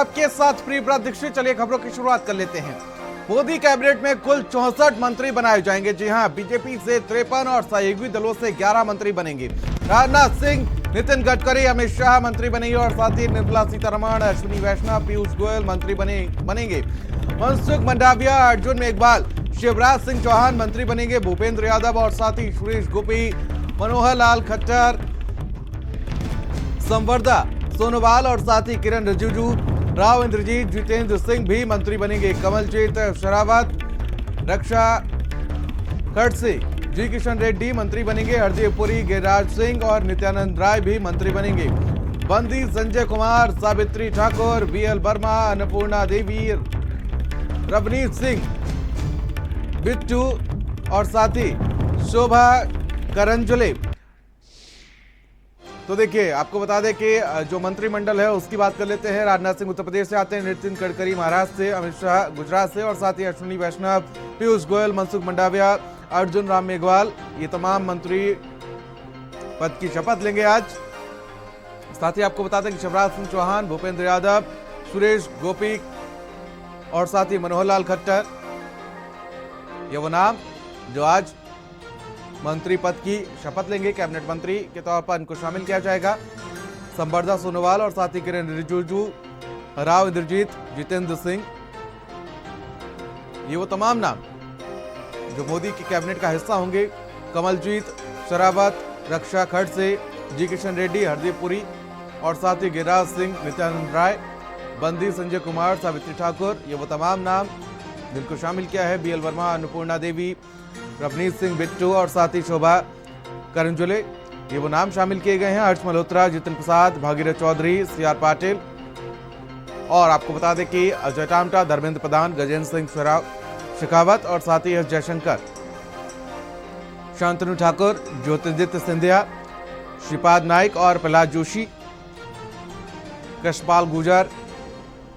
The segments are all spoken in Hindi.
आपके साथ प्रियव्रत दीक्षित। चलिए खबरों की शुरुआत कर लेते हैं। मोदी कैबिनेट में कुल 64 मंत्री बनाए जाएंगे। जी हां, बीजेपी से 53 और सहयोगी दलों से 11 मंत्री बनेंगे। राजनाथ सिंह, नितिन गडकरी, अमित शाह मंत्री बनेंगे और साथ ही निर्मला सीतारमण, अश्विनी वैष्णव, पीयूष गोयल मंत्री बनेंगे। मनसुख मंडाविया, अर्जुन मेघवाल, शिवराज सिंह चौहान मंत्री बनेंगे। भूपेंद्र यादव और साथ ही सुरेश गोपी, मनोहर लाल खट्टर, संवर्धा सोनोवाल और साथ ही किरण रिजिजू, राव इंद्रजीत, जितेंद्र सिंह भी मंत्री बनेंगे। कमलजीत शेरावत, रक्षा खड़से, जी किशन रेड्डी मंत्री बनेंगे। हरदीप पुरी, गिरिराज सिंह और नित्यानंद राय भी मंत्री बनेंगे। बंदी संजय कुमार, सावित्री ठाकुर, बीएल वर्मा, अन्नपूर्णा देवी, रवनीत सिंह बिट्टू और साथ ही शोभा करंजुले। तो देखिए, आपको बता दें कि जो मंत्रिमंडल है उसकी बात कर लेते हैं। राजनाथ सिंह उत्तर प्रदेश से आते हैं, नितिन गडकरी महाराष्ट्र से, अमित शाह गुजरात से और साथ ही अश्विनी वैष्णव, पीयूष गोयल, मनसुख मंडाविया, अर्जुन राम मेघवाल, ये तमाम मंत्री पद की शपथ लेंगे आज। साथ ही आपको बता दें कि शिवराज सिंह चौहान, भूपेंद्र यादव, सुरेश गोपी और साथ ही मनोहर लाल खट्टर, ये वो नाम जो आज मंत्री पद की शपथ लेंगे। कैबिनेट मंत्री के तौर पर इनको शामिल किया जाएगा। संवर्धा सोनोवाल और साथ ही किरण रिजिजू, राव इंद्रजीत, जितेंद्र सिंह, ये वो तमाम नाम जो मोदी की कैबिनेट का हिस्सा होंगे। कमलजीत शेरावत, रक्षा खड़से, जी किशन रेड्डी, हरदीप पुरी और साथ ही गिरिराज सिंह, नित्यानंद राय, बंदी संजय कुमार, सावित्री ठाकुर, ये वो तमाम नाम जिनको शामिल किया है। बीएल वर्मा, अन्नपूर्णा देवी, रवनीत सिंह बिट्टू और साथ ही शोभा करंजुले, ये वो नाम शामिल किए गए हैं। हर्ष मल्होत्रा, जितिन प्रसाद, भागीरथ चौधरी, सीआर पाटिल और आपको बता दें कि अजय टामटा, धर्मेंद्र प्रधान, गजेंद्र सिंह शेखावत और साथ ही एस जयशंकर, शांतनु ठाकुर, ज्योतिरादित्य सिंधिया, श्रीपाद नाइक और प्रहलाद जोशी, कृष्णपाल गुर्जर,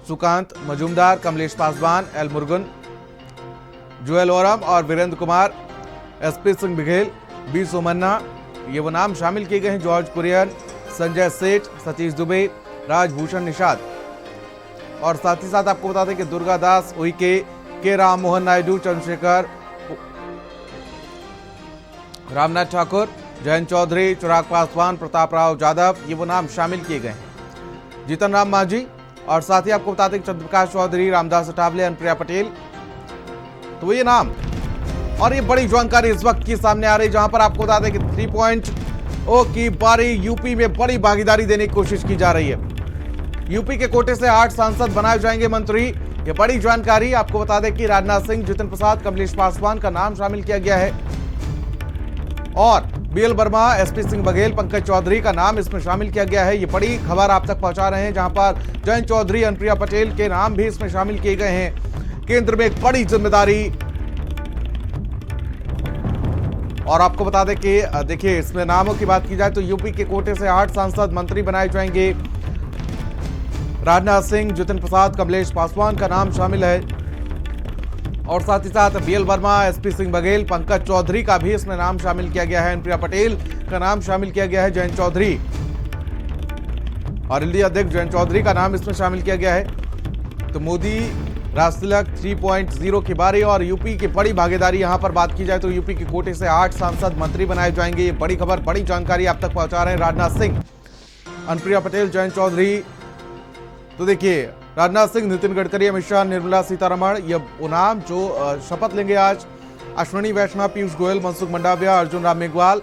सुकांत मजूमदार, कमलेश पासवान, एल मुरुगन, जोएल ओरम और वीरेंद्र कुमार, एसपी सिंह बघेल, बी सोमन्ना, ये वो नाम शामिल किए गए हैं। जॉर्ज कुरियन, संजय सेठ, सतीश दुबे, राजभूषण निषाद और साथ ही साथ आपको बता दें कि दुर्गा दास उइके, के राम मोहन नायडू, चंद्रशेखर, रामनाथ ठाकुर, जयंत चौधरी, चिराग पासवान, प्रताप राव यादव, ये वो नाम शामिल किए गए हैं। जीतन राम मांझी और साथ ही आपको बता दें कि चंद्रप्रकाश चौधरी, रामदास अठावले, अनुप्रिया पटेल, तो ये नाम और ये बड़ी जानकारी इस वक्त की सामने आ रही, जहां पर आपको बता दें कि 3.0 की बारी यूपी में बड़ी भागीदारी देने की कोशिश की जा रही है। यूपी के कोटे से 8 सांसद बनाए जाएंगे मंत्री, ये बड़ी जानकारी। आपको बता दें कि राजनाथ सिंह, जितिन प्रसाद, कमलेश पासवान का नाम शामिल किया गया है और बीएल वर्मा, एसपी सिंह बघेल, पंकज चौधरी का नाम इसमें शामिल किया गया है। ये बड़ी खबर आप तक पहुंचा रहे हैं, जहां पर जयंत चौधरी, अनुप्रिया पटेल के नाम भी इसमें शामिल किए गए हैं। केंद्र में एक बड़ी जिम्मेदारी और आपको बता दें कि देखिए, इसमें नामों की बात की जाए तो यूपी के कोटे से 8 सांसद मंत्री बनाए जाएंगे। राजनाथ सिंह, जितिन प्रसाद, कमलेश पासवान का नाम शामिल है और साथ ही साथ बीएल वर्मा, एसपी सिंह बघेल, पंकज चौधरी का भी इसमें नाम शामिल किया गया है। अनुप्रिया पटेल का नाम शामिल किया गया है। जयंत चौधरी और एलडी अध्यक्ष जयंत चौधरी का नाम इसमें शामिल किया गया है। तो मोदी राजतिलक 3.0 की बारी और यूपी की बड़ी भागीदारी। यहां पर बात की जाए तो यूपी के कोटे से 8 सांसद मंत्री बनाए जाएंगे। ये बड़ी खबर, बड़ी जानकारी आप तक पहुंचा रहे हैं राजनाथ सिंह, अनुप्रिया पटेल, जयंत चौधरी। तो देखिए, राजनाथ सिंह, नितिन गडकरी, अमित शाह, निर्मला सीतारमण, ये वो नाम जो शपथ लेंगे आज। अश्विनी वैष्णव, पीयूष गोयल, मनसुख मंडाविया, अर्जुन राम मेघवाल,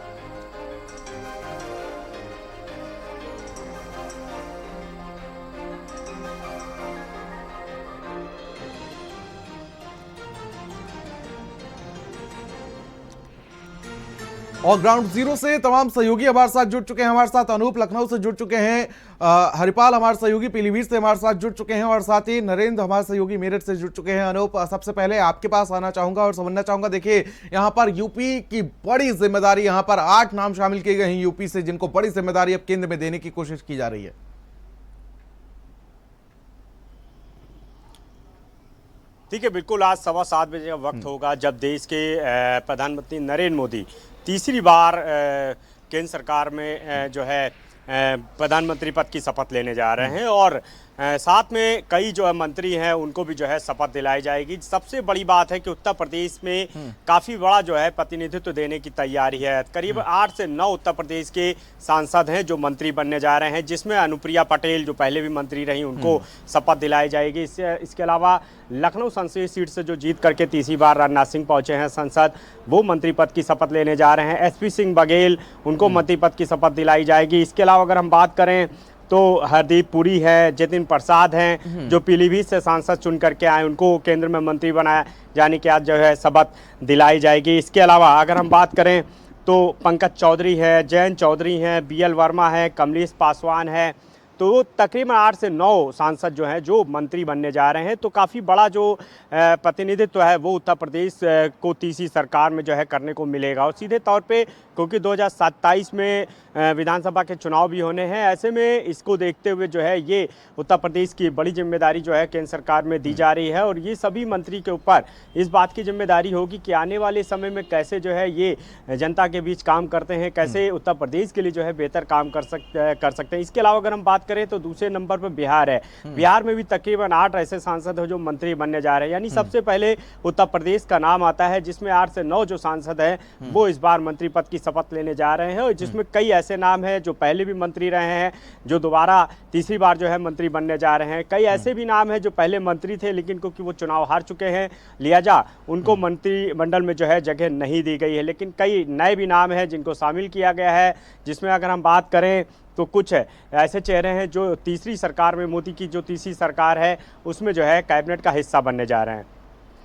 और ग्राउंड जीरो से तमाम सहयोगी हमारे साथ जुड़ चुके हैं। हमारे साथ अनूप लखनऊ से जुड़ चुके हैं, हरिपाल हमारे सहयोगी पीलीभीत से हमारे साथ जुड़ चुके हैं और साथ ही नरेंद्र हमारे सहयोगी मेरठ से जुड़ चुके हैं। अनूप, सबसे पहले आपके पास आना चाहूंगा और समझना चाहूंगा, देखिए यहां पर यूपी की बड़ी जिम्मेदारी, यहां पर 8 नाम शामिल किए गए हैं यूपी से, जिनको बड़ी जिम्मेदारी अब केंद्र में देने की कोशिश की जा रही है। ठीक है, बिल्कुल। आज 7:15 बजे का वक्त होगा जब देश के प्रधानमंत्री नरेंद्र मोदी तीसरी बार केंद्र सरकार में जो है प्रधानमंत्री पद की शपथ लेने जा रहे हैं और साथ में कई जो है मंत्री हैं उनको भी जो है शपथ दिलाई जाएगी। सबसे बड़ी बात है कि उत्तर प्रदेश में काफ़ी बड़ा जो है प्रतिनिधित्व देने की तैयारी है। करीब 8 से 9 उत्तर प्रदेश के सांसद हैं जो मंत्री बनने जा रहे हैं, जिसमें अनुप्रिया पटेल जो पहले भी मंत्री रही उनको शपथ दिलाई जाएगी। इसके अलावा लखनऊ संसदीय सीट से जो जीत करके तीसरी बार राजनाथ सिंह पहुंचे हैं संसद, वो मंत्री पद की शपथ लेने जा रहे हैं। एसपी सिंह बघेल उनको मंत्री पद की शपथ दिलाई जाएगी। इसके अलावा अगर हम बात करें तो हरदीप पुरी है, जतिन प्रसाद हैं जो पीलीभीत से सांसद चुन करके आए, उनको केंद्र में मंत्री बनाया जाने के आज जो है शपथ दिलाई जाएगी। इसके अलावा अगर हम बात करें तो पंकज चौधरी है, जयंत चौधरी हैं, BL वर्मा है, कमलेश पासवान है, तो तकरीबन 8 से 9 सांसद जो हैं जो मंत्री बनने जा रहे हैं। तो काफ़ी बड़ा जो प्रतिनिधित्व है वो उत्तर प्रदेश को तीसरी सरकार में जो है करने को मिलेगा। और सीधे तौर पे क्योंकि 2027 में विधानसभा के चुनाव भी होने हैं, ऐसे में इसको देखते हुए जो है ये उत्तर प्रदेश की बड़ी जिम्मेदारी जो है केंद्र सरकार में दी जा रही है। और ये सभी मंत्री के ऊपर इस बात की जिम्मेदारी होगी कि आने वाले समय में कैसे जो है ये जनता के बीच काम करते हैं, कैसे उत्तर प्रदेश के लिए जो है बेहतर काम कर सकते हैं। इसके अलावा अगर हम बात करें तो दूसरे नंबर पर बिहार है। बिहार में भी तकरीबन 8 ऐसे सांसद हैं जो मंत्री बनने जा रहे हैं, यानी सबसे पहले उत्तर प्रदेश का नाम आता है जिसमें 8 से 9 जो सांसद हैं वो इस बार मंत्री पद की शपथ लेने जा रहे हैं। और जिसमें कई ऐसे नाम हैं जो पहले भी मंत्री रहे हैं, जो दोबारा तीसरी बार जो है मंत्री बनने जा रहे हैं। कई ऐसे भी नाम हैं जो पहले मंत्री थे लेकिन क्योंकि वो चुनाव हार चुके हैं लिहाजा उनको मंत्रिमंडल में जो है जगह नहीं दी गई है। लेकिन कई नए भी नाम हैं जिनको शामिल किया गया है, जिसमें अगर हम बात करें तो कुछ ऐसे चेहरे हैं जो तीसरी सरकार में, मोदी की जो तीसरी सरकार है उसमें जो है कैबिनेट का हिस्सा बनने जा रहे हैं।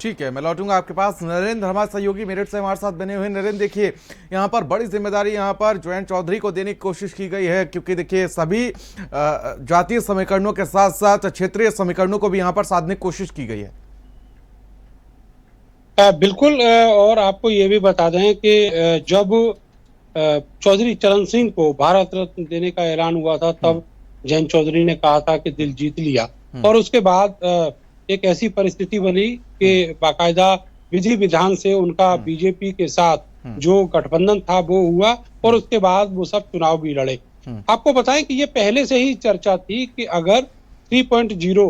ठीक है, मैं लौटूंगा आपके पास। नरेंद्र हमारे सहयोगी मेरठ से हमारे साथ बने हुए। नरेंद्र, देखिए यहाँ पर बड़ी जिम्मेदारी यहाँ पर जयंत चौधरी को देने की कोशिश की गई है, क्योंकि देखिए सभी जातीय समीकरणों के साथ साथ क्षेत्रीय समीकरणों को भी यहाँ पर साधने की कोशिश की गई है। बिल्कुल, और आपको ये भी बता दें कि जब चौधरी चरण सिंह को भारत रत्न देने का ऐलान हुआ था तब जयंत चौधरी ने कहा था कि दिल जीत लिया। और उसके बाद एक ऐसी परिस्थिति बनी कि बाकायदा विधि विधान से उनका बीजेपी के साथ जो गठबंधन था वो हुआ और उसके बाद वो सब चुनाव भी लड़े। आपको बताएं कि ये पहले से ही चर्चा थी कि अगर 3.0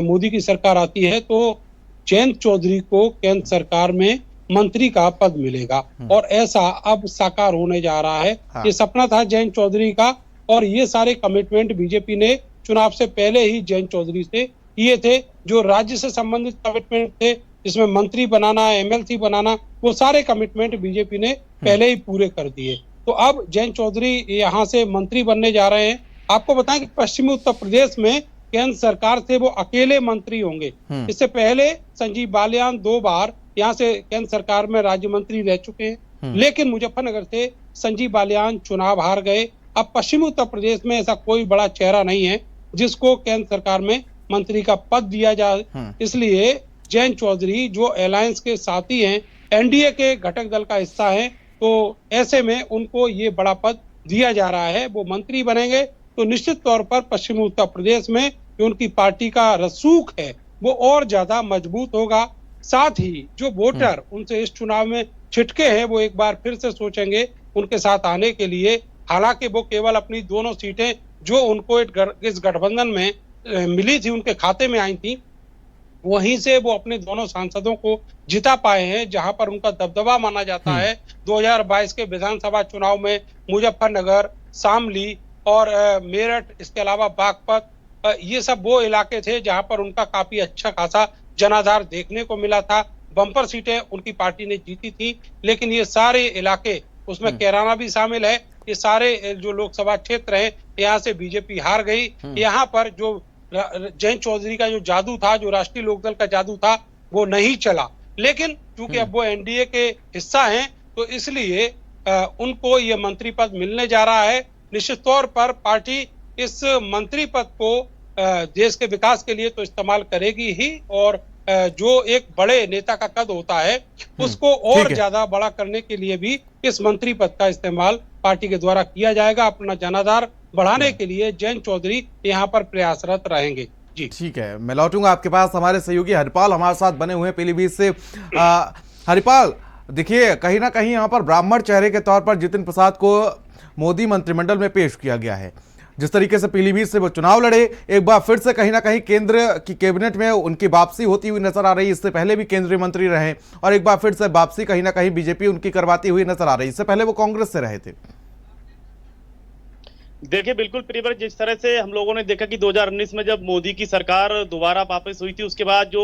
मोदी की सरकार आती है तो जयंत चौधरी को केंद्र सरकार में मंत्री का पद मिलेगा। और ऐसा अब साकार होने जा रहा है। ये सपना था जयंत चौधरी का और ये सारे कमिटमेंट बीजेपी ने चुनाव से पहले ही जयंत चौधरी से किए थे। जो राज्य से संबंधित कमिटमेंट थे जिसमें मंत्री बनाना, MLC बनाना, वो सारे कमिटमेंट बीजेपी ने पहले ही पूरे कर दिए। तो अब जयंत चौधरी यहाँ से मंत्री बनने जा रहे हैं। आपको बताएं कि पश्चिमी उत्तर प्रदेश में केंद्र सरकार से वो अकेले मंत्री होंगे। इससे पहले संजीव बालियान 2 बार यहाँ से केंद्र सरकार में राज्य मंत्री रह चुके हैं, लेकिन मुजफ्फरनगर से संजीव बालियान चुनाव हार गए। अब पश्चिमी उत्तर प्रदेश में ऐसा कोई बड़ा चेहरा नहीं है जिसको केंद्र सरकार में मंत्री का पद दिया जाए। इसलिए जयंत चौधरी जो अलायंस के साथी हैं, NDA के घटक दल का हिस्सा है, तो ऐसे में उनको ये बड़ा पद दिया जा रहा है। वो मंत्री बनेंगे तो निश्चित तौर पर पश्चिमी उत्तर प्रदेश में जो उनकी पार्टी का रसूख है वो और ज्यादा मजबूत होगा। साथ ही जो वोटर उनसे इस चुनाव में छिटके हैं वो एक बार फिर से सोचेंगे उनके साथ आने के लिए। हालांकि वो केवल अपनी दोनों सीटें जो उनको इस गठबंधन में मिली थी, उनके खाते में आई थी, वहीं से वो अपने दोनों सांसदों को जिता पाए हैं, जहां पर उनका दबदबा माना जाता है। 2022 के विधानसभा चुनाव में मुजफ्फरनगर, शामली और मेरठ, इसके अलावा बागपत, ये सब वो इलाके थे जहां पर उनका काफी अच्छा खासा जनाधार देखने को मिला था। बम्पर सीटें उनकी पार्टी ने जीती थी, लेकिन ये सारे इलाके, उसमें कैराना भी शामिल है, ये सारे जो लोकसभा क्षेत्र हैं यहाँ से बीजेपी हार गई। यहाँ पर जो जयंत चौधरी का जो जादू था, जो राष्ट्रीय लोकदल का जादू था, वो नहीं चला। लेकिन क्योंकि अब वो NDA के हिस्सा हैं तो इसलिए उनको ये मंत्री पद मिलने जा रहा है। निश्चित तौर पर पार्टी इस मंत्री पद को देश के विकास के लिए तो इस्तेमाल करेगी ही, और जो एक बड़े नेता का कद होता है उसको और ज्यादा बड़ा करने के लिए भी इस मंत्री पद का इस्तेमाल पार्टी के द्वारा किया जाएगा। अपना जनाधार बढ़ाने के लिए जयंत चौधरी यहाँ पर प्रयासरत रहेंगे। जी ठीक है, मैं लौटूंगा आपके पास। हमारे सहयोगी हरिपाल हमारे साथ बने हुए हैं पीलीभीत से। हरिपाल, देखिए कहीं ना कहीं यहाँ पर ब्राह्मण चेहरे के तौर पर जितिन प्रसाद को मोदी मंत्रिमंडल में पेश किया गया है। जिस तरीके से पीलीभीत से वो चुनाव लड़े, एक बार फिर से कहीं ना कहीं केंद्र की कैबिनेट में उनकी वापसी होती हुई नजर आ रही। इससे पहले भी केंद्रीय मंत्री रहे और एक बार फिर से वापसी कहीं ना कहीं बीजेपी उनकी करवाती हुई नजर आ रही। इससे पहले वो कांग्रेस से रहे थे। देखिए बिल्कुल प्रियवर, जिस तरह से हम लोगों ने देखा कि 2019 में जब मोदी की सरकार दोबारा वापस हुई थी, उसके बाद जो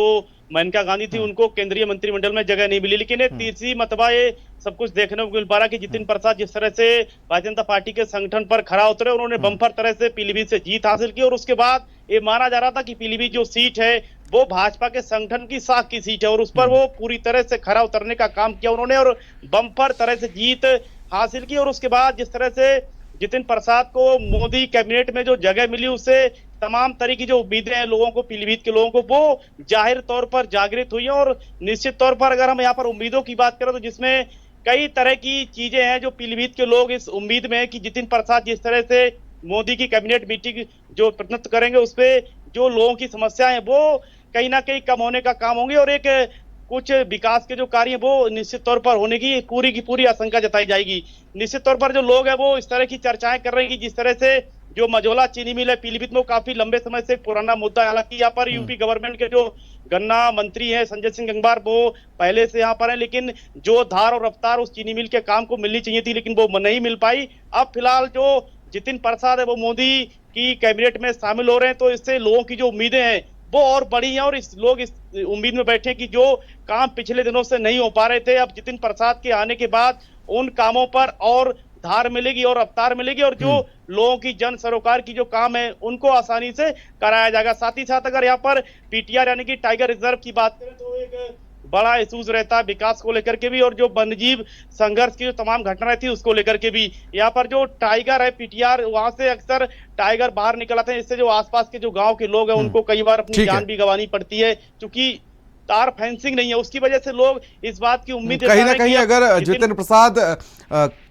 मेनका गांधी थी उनको केंद्रीय मंत्रिमंडल में जगह नहीं मिली। लेकिन तीसरी मर्तबा ये सब कुछ देखने को मिल पा रहा कि जितिन प्रसाद जिस तरह से भारतीय जनता पार्टी के संगठन पर खरा उतरे, उन्होंने बम्पर तरह से पीलीभीत से जीत हासिल की। और उसके बाद ये माना जा रहा था कि पीलीभीत जो सीट है वो भाजपा के संगठन की साख की सीट है और उस पर वो पूरी तरह से खरा उतरने का काम किया उन्होंने और बम्पर तरह से जीत हासिल की। और उसके बाद जिस तरह से जितिन प्रसाद को मोदी कैबिनेट में जो जगह मिली, उससे तमाम तरह की जो उम्मीदें हैं लोगों को, पीलीभीत के लोगों को, वो जाहिर तौर पर जागृत हुई हैं। और निश्चित तौर पर अगर हम यहाँ पर उम्मीदों की बात करें तो जिसमें कई तरह की चीजें हैं जो पीलीभीत के लोग इस उम्मीद में है कि जितिन प्रसाद जिस तरह से मोदी की कैबिनेट मीटिंग जो प्रतिनिधित्व करेंगे, उसपे जो लोगों की समस्याएं हैं वो कहीं ना कहीं कम होने का काम होंगे और एक कुछ विकास के जो कार्य हैं वो निश्चित तौर पर होने की पूरी आशंका जताई जाएगी। निश्चित तौर पर जो लोग हैं वो इस तरह की चर्चाएं कर रहे हैं कि जिस तरह से जो मझौला चीनी मिल है पीलीभीत में, वो काफी लंबे समय से एक पुराना मुद्दा है। हालांकि यहाँ पर यूपी गवर्नमेंट के जो गन्ना मंत्री हैं संजय सिंह गंगवार, वो पहले से यहाँ पर है, लेकिन जो धार और रफ्तार उस चीनी मिल के काम को मिलनी चाहिए थी लेकिन वो नहीं मिल पाई। अब फिलहाल जो जितिन प्रसाद है वो मोदी की कैबिनेट में शामिल हो रहे हैं, तो इससे लोगों की जो उम्मीदें हैं वो और बड़ी हैं और लोग इस उम्मीद में बैठे कि जो काम पिछले दिनों से नहीं हो पा रहे थे, अब जितिन प्रसाद के आने के बाद उन कामों पर और धार मिलेगी और रफ्तार मिलेगी और जो लोगों की जन सरोकार की जो काम है उनको आसानी से कराया जाएगा। साथ ही साथ अगर यहाँ पर पीटीआर यानी कि टाइगर रिजर्व की बात करें तो एक बड़ा इशूज रहता है विकास को लेकर के भी और जो वन्यजीव संघर्ष की जो तमाम घटनाएं थी उसको लेकर के भी। यहाँ पर जो टाइगर है पीटीआर, वहां से अक्सर टाइगर बाहर निकल आते हैं, इससे जो आसपास के जो गांव के लोग हैं उनको कई बार अपनी जान भी गंवानी पड़ती है क्योंकि तार फेंसिंग नहीं है। उसकी वजह से लोग इस बात की उम्मीद कहीं ना कहीं अगर जितिन प्रसाद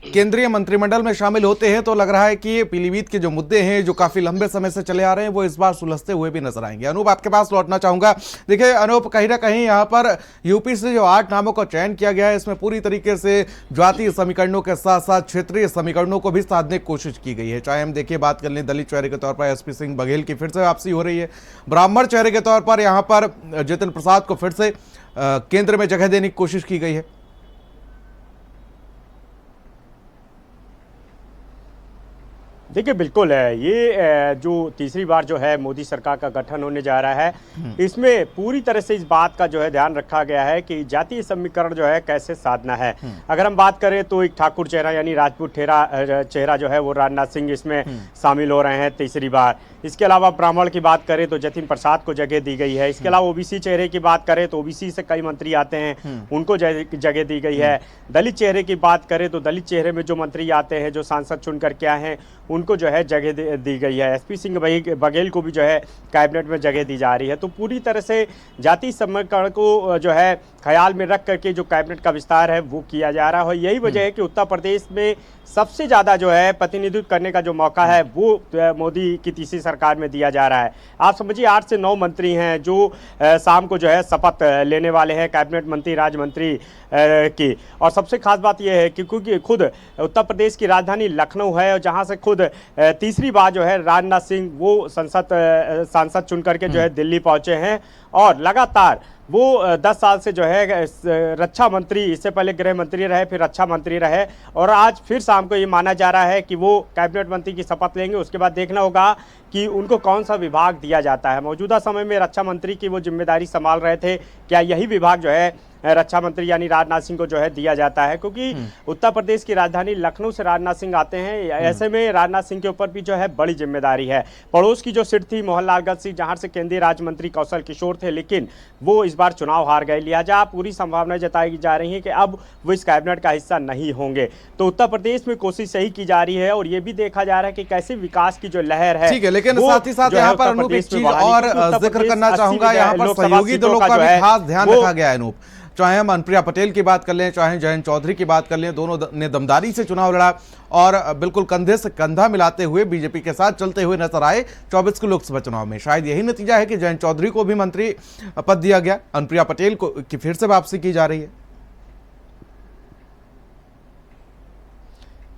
केंद्रीय मंत्रिमंडल में शामिल होते हैं तो लग रहा है कि पीलीभीत के जो मुद्दे हैं जो काफी लंबे समय से चले आ रहे हैं वो इस बार सुलझते हुए भी नजर आएंगे। अनूप, आपके पास लौटना चाहूंगा। देखिए अनूप, कहीं ना कहीं यहाँ पर यूपी से जो 8 नामों का चयन किया गया है इसमें पूरी तरीके से जातीय समीकरणों के साथ साथ क्षेत्रीय समीकरणों को भी साधने की कोशिश की गई है। चाहे हम देखिए बात कर लें दलित चेहरे के तौर पर एसपी सिंह बघेल की फिर से वापसी हो रही है, ब्राह्मण चेहरे के तौर पर यहाँ पर जितिन प्रसाद को फिर से केंद्र में जगह देने की कोशिश की गई है। देखिए बिल्कुल है, ये जो तीसरी बार जो है मोदी सरकार का गठन होने जा रहा है, इसमें पूरी तरह से इस बात का जो है ध्यान रखा गया है कि जातीय समीकरण जो है कैसे साधना है। अगर हम बात करें तो एक ठाकुर चेहरा यानी राजपूत चेहरा जो है वो राजनाथ सिंह इसमें शामिल हो रहे हैं तीसरी बार। इसके अलावा ब्राह्मण की बात करें तो जतिन प्रसाद को जगह दी गई है। इसके अलावा ओबीसी चेहरे की बात करें तो ओबीसी से कई मंत्री आते हैं, उनको जगह दी गई है। दलित चेहरे की बात करें तो दलित चेहरे में जो मंत्री आते हैं, जो सांसद चुन करके आए हैं, उनको जो है जगह दी गई है। एसपी सिंह बघेल को भी जो है कैबिनेट में जगह दी जा रही है। तो पूरी तरह से जाति समीकरण को जो है ख्याल में रख करके जो कैबिनेट का विस्तार है वो किया जा रहा है। यही वजह है कि उत्तर प्रदेश में सबसे ज़्यादा जो है प्रतिनिधित्व करने का जो मौका है वो मोदी की तीसरी सरकार में दिया जा रहा है। आप समझिए 8 से 9 मंत्री हैं जो शाम को जो है शपथ लेने वाले हैं कैबिनेट मंत्री राज्य मंत्री की। और सबसे खास बात यह है कि क्योंकि खुद उत्तर प्रदेश की राजधानी लखनऊ है और जहां से खुद तीसरी बार जो है राजनाथ सिंह वो सांसद चुन करके जो है दिल्ली पहुंचे हैं और लगातार वो 10 साल से जो है रक्षा मंत्री, इससे पहले गृह मंत्री रहे, फिर रक्षा मंत्री रहे और आज फिर शाम को ये माना जा रहा है कि वो कैबिनेट मंत्री की शपथ लेंगे। उसके बाद देखना होगा कि उनको कौन सा विभाग दिया जाता है। मौजूदा समय में रक्षा मंत्री की वो जिम्मेदारी संभाल रहे थे, क्या यही विभाग जो है रक्षा मंत्री यानी राजनाथ सिंह को जो है दिया जाता है? क्योंकि उत्तर प्रदेश की राजधानी लखनऊ से राजनाथ सिंह आते हैं, ऐसे में राजनाथ सिंह के ऊपर भी जो है बड़ी जिम्मेदारी है। पड़ोस की जो सीट थी मोहनलालगंज सीट, जहां से केंद्रीय राज्य मंत्री कौशल किशोर थे, लेकिन वो इस बार चुनाव हार गए। लिहाजा पूरी संभावना जताई जा रही है कि अब वो इस कैबिनेट का हिस्सा नहीं होंगे। तो उत्तर प्रदेश में कोशिश यही की जा रही है और ये भी देखा जा रहा है कि कैसे विकास की जो लहर है। ठीक है, लेकिन साथ ही साथ यहाँ पर अनूप एक चीज और जिक्र करना चाहूंगा, यहाँ पर सहयोगी दलों का भी खास ध्यान रखा गया है। अनूप, चाहे हम अनुप्रिया पटेल की बात कर लें, चाहे जयंत चौधरी की बात कर लें, दोनों ने दमदारी से चुनाव लड़ा और बिल्कुल कंधे से कंधा मिलाते हुए बीजेपी के साथ चलते हुए नजर आए 24 के लोकसभा चुनाव में। शायद यही नतीजा है कि जयंत चौधरी को भी मंत्री पद दिया गया, अनुप्रिया पटेल को की फिर से वापसी की जा रही है।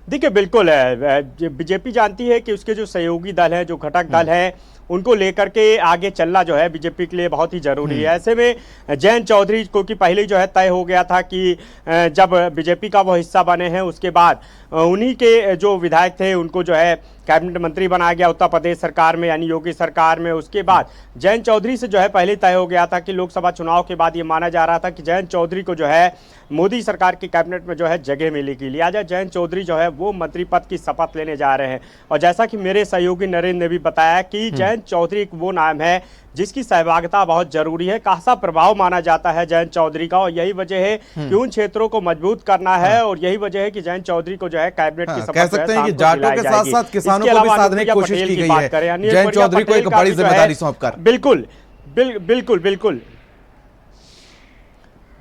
देखिए बिल्कुल है, बीजेपी जानती है कि उसके जो सहयोगी दल है, जो घटक दल है, उनको लेकर के आगे चलना जो है बीजेपी के लिए बहुत ही जरूरी है। ऐसे में जयंत चौधरी को कि पहले जो है तय हो गया था कि जब बीजेपी का वो हिस्सा बने हैं उसके बाद उन्हीं के जो विधायक थे उनको जो है कैबिनेट मंत्री बनाया गया उत्तर प्रदेश सरकार में, यानी योगी सरकार में। उसके बाद जयंत चौधरी से जो है पहले तय हो गया था कि लोकसभा चुनाव के बाद ये माना जा रहा था कि जयंत चौधरी को जो है मोदी सरकार की कैबिनेट में जो है जगह मिलेगी, लिहाजा जयंत चौधरी जो है वो मंत्री पद की शपथ लेने जा रहे हैं। और जैसा कि मेरे सहयोगी नरेंद्र ने भी बताया कि जयंत चौधरी एक वो नाम है जिसकी सहभागिता बहुत जरूरी है, खासा प्रभाव माना जाता है जयंत चौधरी का, और यही वजह है कि उन क्षेत्रों को मजबूत करना है और यही वजह है कि जयंत चौधरी को जो है कैबिनेट की शपथ कह सकते हैं कि जाटों के साथ साथ किसानों को भी साधने की कोशिश की गई है जयंत चौधरी को एक बड़ी जिम्मेदारी सौंपकर। बिल्कुल बिल्कुल बिल्कुल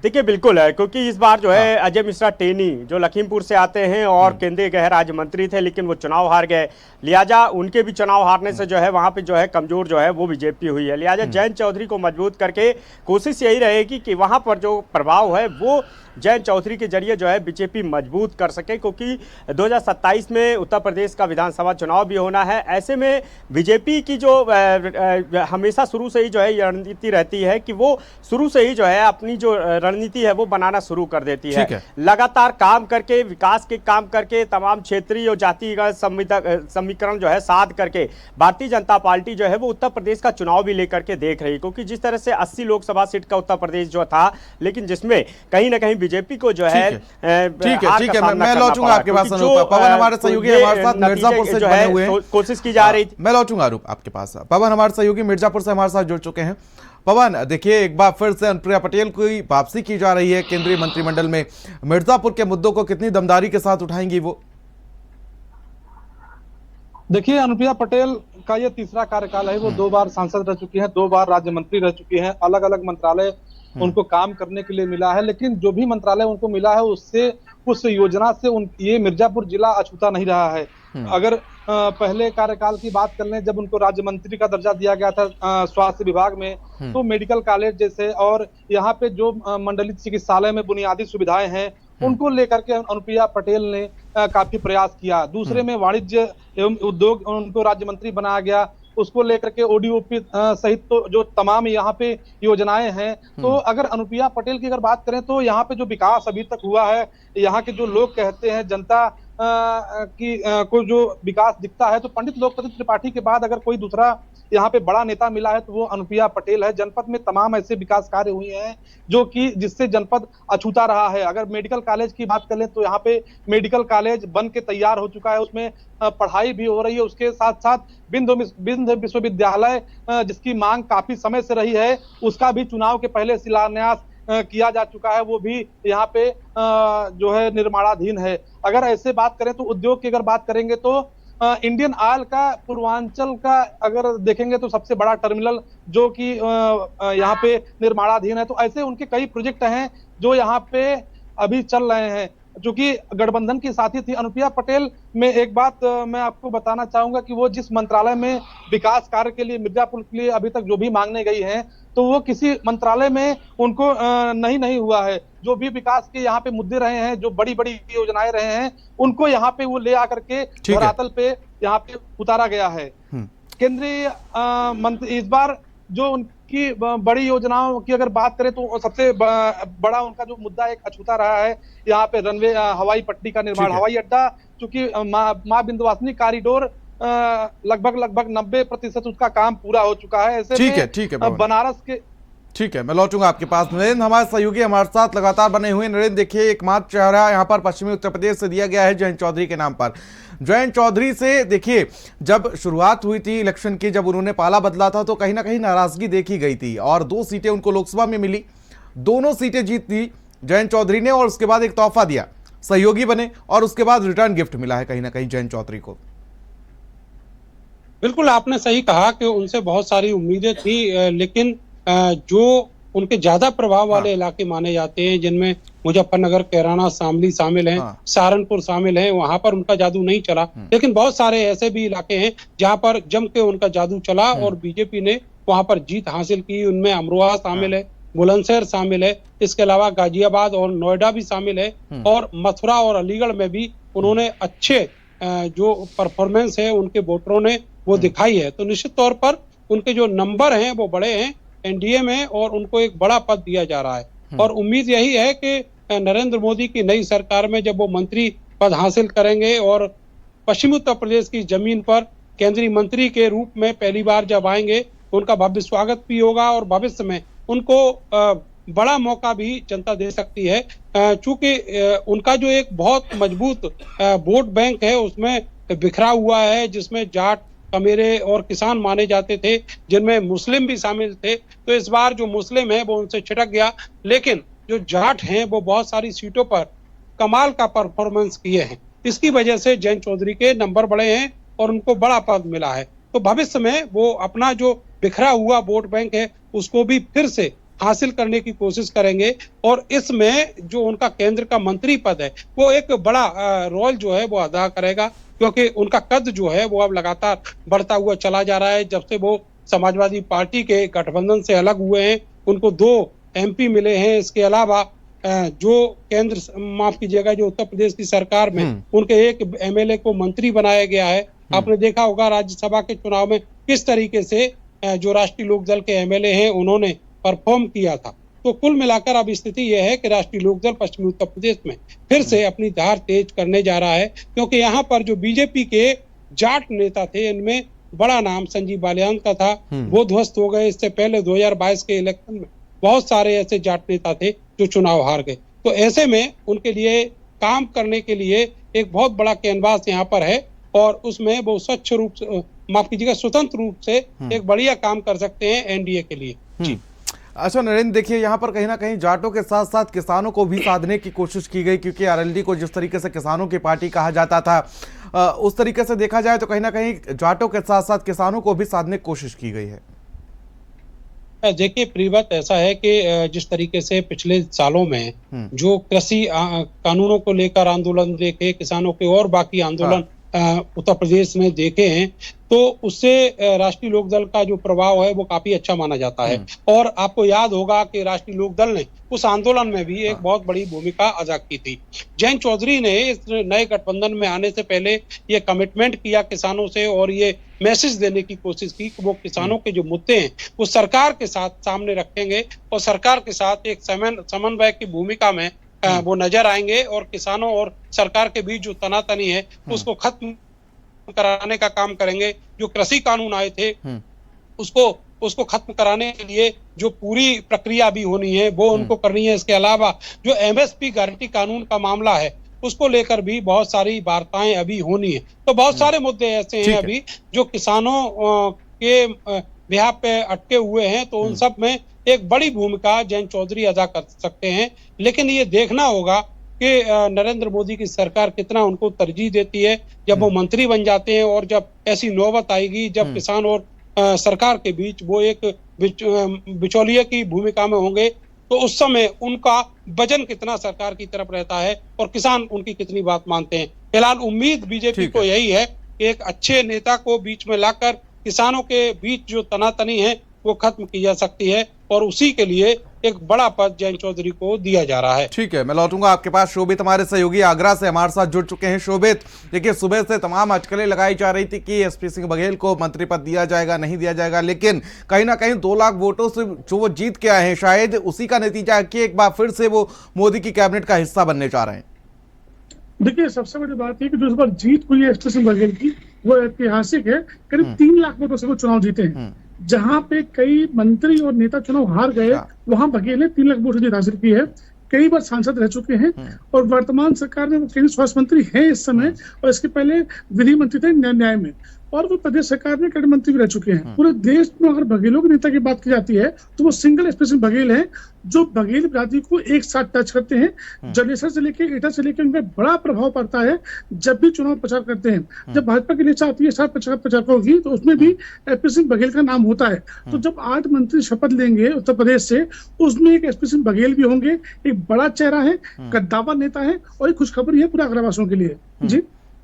देखिए बिल्कुल है, क्योंकि इस बार जो है अजय मिश्रा टेनी जो लखीमपुर से आते हैं और केंद्रीय गृह राज्य मंत्री थे, लेकिन वो चुनाव हार गए, लिहाजा उनके भी चुनाव हारने से जो है वहां पे जो है कमजोर जो है वो बीजेपी हुई है। लिहाजा जयंत चौधरी को मजबूत करके कोशिश यही रहेगी कि वहां पर जो प्रभाव है वो जयंत चौधरी के जरिए जो है बीजेपी मजबूत कर सके, क्योंकि 2027 में उत्तर प्रदेश का विधानसभा चुनाव भी होना है। ऐसे में बीजेपी की जो हमेशा शुरू से ही जो है रणनीति रहती है कि वो शुरू से ही जो है अपनी जो रणनीति है वो बनाना शुरू कर देती है, लगातार काम करके, विकास के काम करके, तमाम क्षेत्रीय और जातिगत समीकरण जो है साध करके भारतीय जनता पार्टी जो है वो उत्तर प्रदेश का चुनाव भी लेकर के देख रही, क्योंकि जिस तरह से 80 लोकसभा सीट का उत्तर प्रदेश जो था, लेकिन जिसमें कहीं ना कहीं बीजेपी को जो है ठीक है मैं लौटूंगा आपके पास। पवन हमारे सहयोगी हमारे साथ मिर्जापुर से बने हुए हैं, कोशिश की जा रही थी। मैं लौटूंगा अरूप आपके पास। पवन हमारे सहयोगी मिर्जापुर से हमारे साथ जुड़ चुके हैं। पवन, देखिए एक बार फिर से अनुप्रिया पटेल की वापसी की जा रही है केंद्रीय मंत्रिमंडल में, मिर्जापुर के मुद्दों को कितनी दमदारी के साथ उठाएंगी वो? देखिए, अनुप्रिया पटेल का ये तीसरा कार्यकाल है, वो 2 बार सांसद रह चुकी हैं, 2 बार राज्य मंत्री रह चुकी हैं, अलग अलग मंत्रालय उनको काम करने के लिए मिला है, लेकिन जो भी मंत्रालय उनको मिला है उससे, उस योजना से ये मिर्जापुर जिला अछूता नहीं रहा है। अगर पहले कार्यकाल की बात कर लें, जब उनको राज्य मंत्री का दर्जा दिया गया था स्वास्थ्य विभाग में, तो मेडिकल कॉलेज जैसे और यहाँ पे जो मंडलित चिकित्सालय में बुनियादी सुविधाएं हैं उनको लेकर के अनुप्रिया पटेल ने काफी प्रयास किया। दूसरे में वाणिज्य एवं उद्योग उनको राज्य मंत्री बनाया गया, उसको लेकर के ओडीओपी सहित तो जो तमाम यहाँ पे योजनाएं हैं, तो अगर अनुप्रिया पटेल की अगर बात करें तो यहाँ पे जो विकास अभी तक हुआ है, यहाँ के जो लोग कहते हैं जनता को जो विकास दिखता है, तो पंडित लोकपति त्रिपाठी के बाद अगर कोई दूसरा यहाँ पे बड़ा नेता मिला है तो वो अनुप्रिया पटेल है। जनपद में तमाम ऐसे विकास कार्य हुए हैं जो कि जिससे जनपद अछूता रहा है। अगर मेडिकल कॉलेज की बात कर लें तो यहाँ पे मेडिकल कॉलेज बन के तैयार हो चुका है, उसमें पढ़ाई भी हो रही है। उसके साथ साथ बिंद विश्वविद्यालय जिसकी मांग काफी समय से रही है, उसका भी चुनाव के पहले शिलान्यास किया जा चुका है, वो भी यहाँ पे जो है निर्माणाधीन है। अगर ऐसे बात करें तो उद्योग की अगर बात करेंगे तो इंडियन ऑयल का पूर्वांचल का अगर देखेंगे तो सबसे बड़ा टर्मिनल जो कि यहाँ पे निर्माणाधीन है, तो ऐसे उनके कई प्रोजेक्ट हैं जो यहाँ पे अभी चल रहे हैं। चूंकि गठबंधन की साथी थी अनुप्रिया पटेल, में एक बात मैं आपको बताना चाहूंगा कि वो जिस मंत्रालय में विकास कार्य के लिए मिर्जापुर के लिए अभी तक जो भी मांगने गई हैं, तो वो किसी मंत्रालय में उनको नहीं हुआ है। जो भी विकास के यहाँ पे मुद्दे रहे हैं, जो बड़ी बड़ी योजनाएं रहे हैं, उनको यहाँ पे वो ले आकर के धरातल पे यहाँ पे उतारा गया है। केंद्रीय मंत्री इस बार जो उनकी बड़ी योजनाओं की अगर बात करें तो सबसे बड़ा उनका जो मुद्दा एक अछूता रहा है, यहाँ पे रनवे हवाई पट्टी का निर्माण। हवाई अड्डा चूंकि माँ विंध्यवासिनी कॉरिडोर लगभग 90% उसका काम पूरा हो चुका है। ऐसे ठीक है बनारस के ठीक है, मैं लौटूंगा आपके पास। नरेंद्र हमारे सहयोगी हमारे साथ लगातार बने हुए। नरेंद्र, देखिए एकमात्र चेहरा यहाँ पर पश्चिमी उत्तर प्रदेश से दिया गया है जयंत चौधरी के नाम पर। जयंत चौधरी से देखिए जब शुरुआत हुई थी इलेक्शन की, जब उन्होंने पाला बदला था तो कहीं ना कहीं नाराजगी देखी गई थी और 2 सीटें उनको लोकसभा में मिली, दोनों सीटें जीत ली जयंत चौधरी ने और उसके बाद एक तोहफा दिया, सहयोगी बने और उसके बाद रिटर्न गिफ्ट मिला है कहीं ना कहीं जयंत चौधरी को। बिल्कुल आपने सही कहा कि उनसे बहुत सारी उम्मीदें थी, लेकिन जो उनके ज्यादा प्रभाव वाले इलाके माने जाते हैं जिनमें मुजफ्फरनगर, कैराना, शामली शामिल हैं, सहारनपुर शामिल हैं, वहां पर उनका जादू नहीं चला। लेकिन बहुत सारे ऐसे भी इलाके हैं जहां पर जम के उनका जादू चला और बीजेपी ने वहां पर जीत हासिल की। उनमें अमरोहा शामिल है, बुलंदशहर शामिल है, इसके अलावा गाजियाबाद और नोएडा भी शामिल है और मथुरा और अलीगढ़ में भी उन्होंने अच्छे जो परफॉर्मेंस है उनके वोटरों ने वो दिखाई है, तो निश्चित तौर पर उनके जो नंबर हैं वो बड़े हैं एनडीए में और उनको एक बड़ा पद दिया जा रहा है। और उम्मीद यही है कि नरेंद्र मोदी की नई सरकार में जब वो मंत्री पद हासिल करेंगे और पश्चिमी उत्तर प्रदेश की जमीन पर केंद्रीय मंत्री के रूप में पहली बार जब आएंगे, उनका भव्य स्वागत भी होगा और भविष्य में उनको बड़ा मौका भी जनता दे सकती है, चूंकि उनका जो एक बहुत मजबूत वोट बैंक है उसमें बिखरा हुआ है, जिसमें जाट, कमेरे और किसान माने जाते थे, जिनमें मुस्लिम भी शामिल थे। तो इस बार जो मुस्लिम है वो उनसे छिटक गया, लेकिन जो जाट हैं वो बहुत सारी सीटों पर कमाल का परफॉर्मेंस किए हैं। इसकी वजह से जयंत चौधरी के नंबर बड़े हैं और उनको बड़ा पद मिला है। तो भविष्य में वो अपना जो बिखरा हुआ वोट बैंक है उसको भी फिर से हासिल करने की कोशिश करेंगे और इसमें जो उनका केंद्र का मंत्री पद है वो एक बड़ा रोल जो है वो अदा करेगा, क्योंकि उनका कद जो है वो अब लगातार बढ़ता हुआ चला जा रहा है। जब से वो समाजवादी पार्टी के गठबंधन से अलग हुए हैं, उनको 2 एमपी मिले हैं। इसके अलावा जो केंद्र, माफ कीजिएगा, जो उत्तर प्रदेश की सरकार में उनके एक एमएलए को मंत्री बनाया गया है। आपने देखा होगा राज्यसभा के चुनाव में किस तरीके से जो राष्ट्रीय लोकदल के एमएलए हैं उन्होंने परफॉर्म किया था। तो कुल मिलाकर अब स्थिति यह है कि राष्ट्रीय लोकदल पश्चिमी उत्तर प्रदेश में फिर से अपनी धार तेज करने जा रहा है, क्योंकि यहाँ पर जो बीजेपी के जाट नेता थे इनमें बड़ा नाम संजीव बालियान का था, वो ध्वस्त हो गए। इससे पहले 2022 के इलेक्शन में बहुत सारे ऐसे जाट नेता थे जो चुनाव हार गए। तो ऐसे में उनके लिए काम करने के लिए एक बहुत बड़ा कैनवास यहाँ पर है और उसमें वो स्वच्छ रूप से, माफ कीजिएगा, स्वतंत्र रूप से एक बढ़िया काम कर सकते हैं एनडीए के लिए। जी अच्छा नरेंद्र, देखिए यहाँ पर कहीं ना कहीं जाटों के साथ साथ किसानों को भी साधने की कोशिश की गई, क्योंकि आरएलडी को जिस तरीके से किसानों की पार्टी कहा जाता था उस तरीके से देखा जाए तो कहीं ना कहीं जाटों के साथ साथ किसानों को भी साधने की कोशिश की गई है। देखिए प्रियव्रत, ऐसा है कि जिस तरीके से पिछले सालों में जो कृषि कानूनों को लेकर आंदोलन देखे, किसानों के और बाकी आंदोलन उत्तर प्रदेश में देखे हैं, तो उससे राष्ट्रीय लोकदल का जो प्रभाव है वो काफी अच्छा माना जाता है। और आपको याद होगा कि राष्ट्रीय लोकदल ने उस आंदोलन में भी एक बहुत बड़ी भूमिका अदा की थी। जयंत चौधरी ने इस नए गठबंधन में आने से पहले ये कमिटमेंट किया किसानों से और ये मैसेज देने की कोशिश की कि वो किसानों के जो मुद्दे हैं वो सरकार के साथ सामने रखेंगे और सरकार के साथ एक समन्वय की भूमिका में वो नजर आएंगे और किसानों और सरकार के बीच जो तनातनी है उसको खत्म कराने का काम करेंगे। जो कृषि कानून आए थे उसको खत्म कराने के लिए जो पूरी प्रक्रिया भी होनी है वो उनको करनी है। इसके अलावा जो एमएसपी गारंटी कानून का मामला है उसको लेकर भी बहुत सारी वार्ताएं अभी होनी है। तो बहुत सारे मुद्दे ऐसे हैं अभी जो किसानों के बिहाफ पे अटके हुए हैं, तो उन सब में एक बड़ी भूमिका जयंत चौधरी अदा कर सकते हैं। लेकिन ये देखना होगा कि नरेंद्र मोदी की सरकार कितना उनको तरजीह देती है जब वो मंत्री बन जाते हैं, और जब ऐसी नौबत आएगी जब किसान और सरकार के बीच वो एक बिचौलिए की भूमिका में होंगे, तो उस समय उनका वजन कितना सरकार की तरफ रहता है और किसान उनकी कितनी बात मानते हैं। फिलहाल उम्मीद बीजेपी को यही है कि एक अच्छे नेता को बीच में लाकर किसानों के बीच जो तनातनी है वो खत्म की जा सकती है और उसी के लिए एक बड़ा पद जयंत चौधरी को दिया जा रहा है। ठीक है, मैं लौटूंगा आपके पास। शोभित हमारे सहयोगी आगरा से हमारे साथ जुड़ चुके हैं। शोभित, देखिए सुबह से तमाम अटकलें लगाई जा रही थी कि एसपी सिंह बघेल को मंत्री पद दिया जाएगा, नहीं दिया जाएगा, लेकिन कहीं ना कहीं 2 लाख वोटों से जो वो जीत के आए हैं, शायद उसी का नतीजा है कि एक बार फिर से वो मोदी की कैबिनेट का हिस्सा बनने जा रहे हैं। देखिए सबसे बड़ी बात है कि जो इस बार जीत हुई है एसपी सिंह बघेल की वो ऐतिहासिक है। करीब 3 लाख वोटों से वो चुनाव जीते हैं। जहां पे कई मंत्री और नेता चुनाव हार गए वहां बघेल ने 3 लाख वोटों से हासिल की है। कई बार सांसद रह चुके हैं और वर्तमान सरकार में वो केंद्रीय स्वास्थ्य मंत्री हैं इस समय, और इसके पहले विधि मंत्री थे न्याय में, और वो प्रदेश सरकार में कैबिनेट मंत्री भी रह चुके हैं। पूरे देश में अगर बघेलों के नेता की बात की जाती है तो वो सिंगल एसपी सिंह बघेल हैं जो बघेल बिरादरी को एक साथ टच करते हैं। जलेसर से लेकर एटा से लेकर उनका बड़ा प्रभाव पड़ता है जब भी चुनाव प्रचार करते हैं। जब भाजपा की नेता आती है साथ प्रचार होगी तो उसमें भी एसपी सिंह बघेल का नाम होता है। तो जब 8 मंत्री शपथ लेंगे उत्तर प्रदेश से, उसमें एक एसपी सिंह बघेल भी होंगे। एक बड़ा चेहरा है, कद्दावर नेता है और एक खुशखबरी है पूरे आगरावासियों के लिए। जी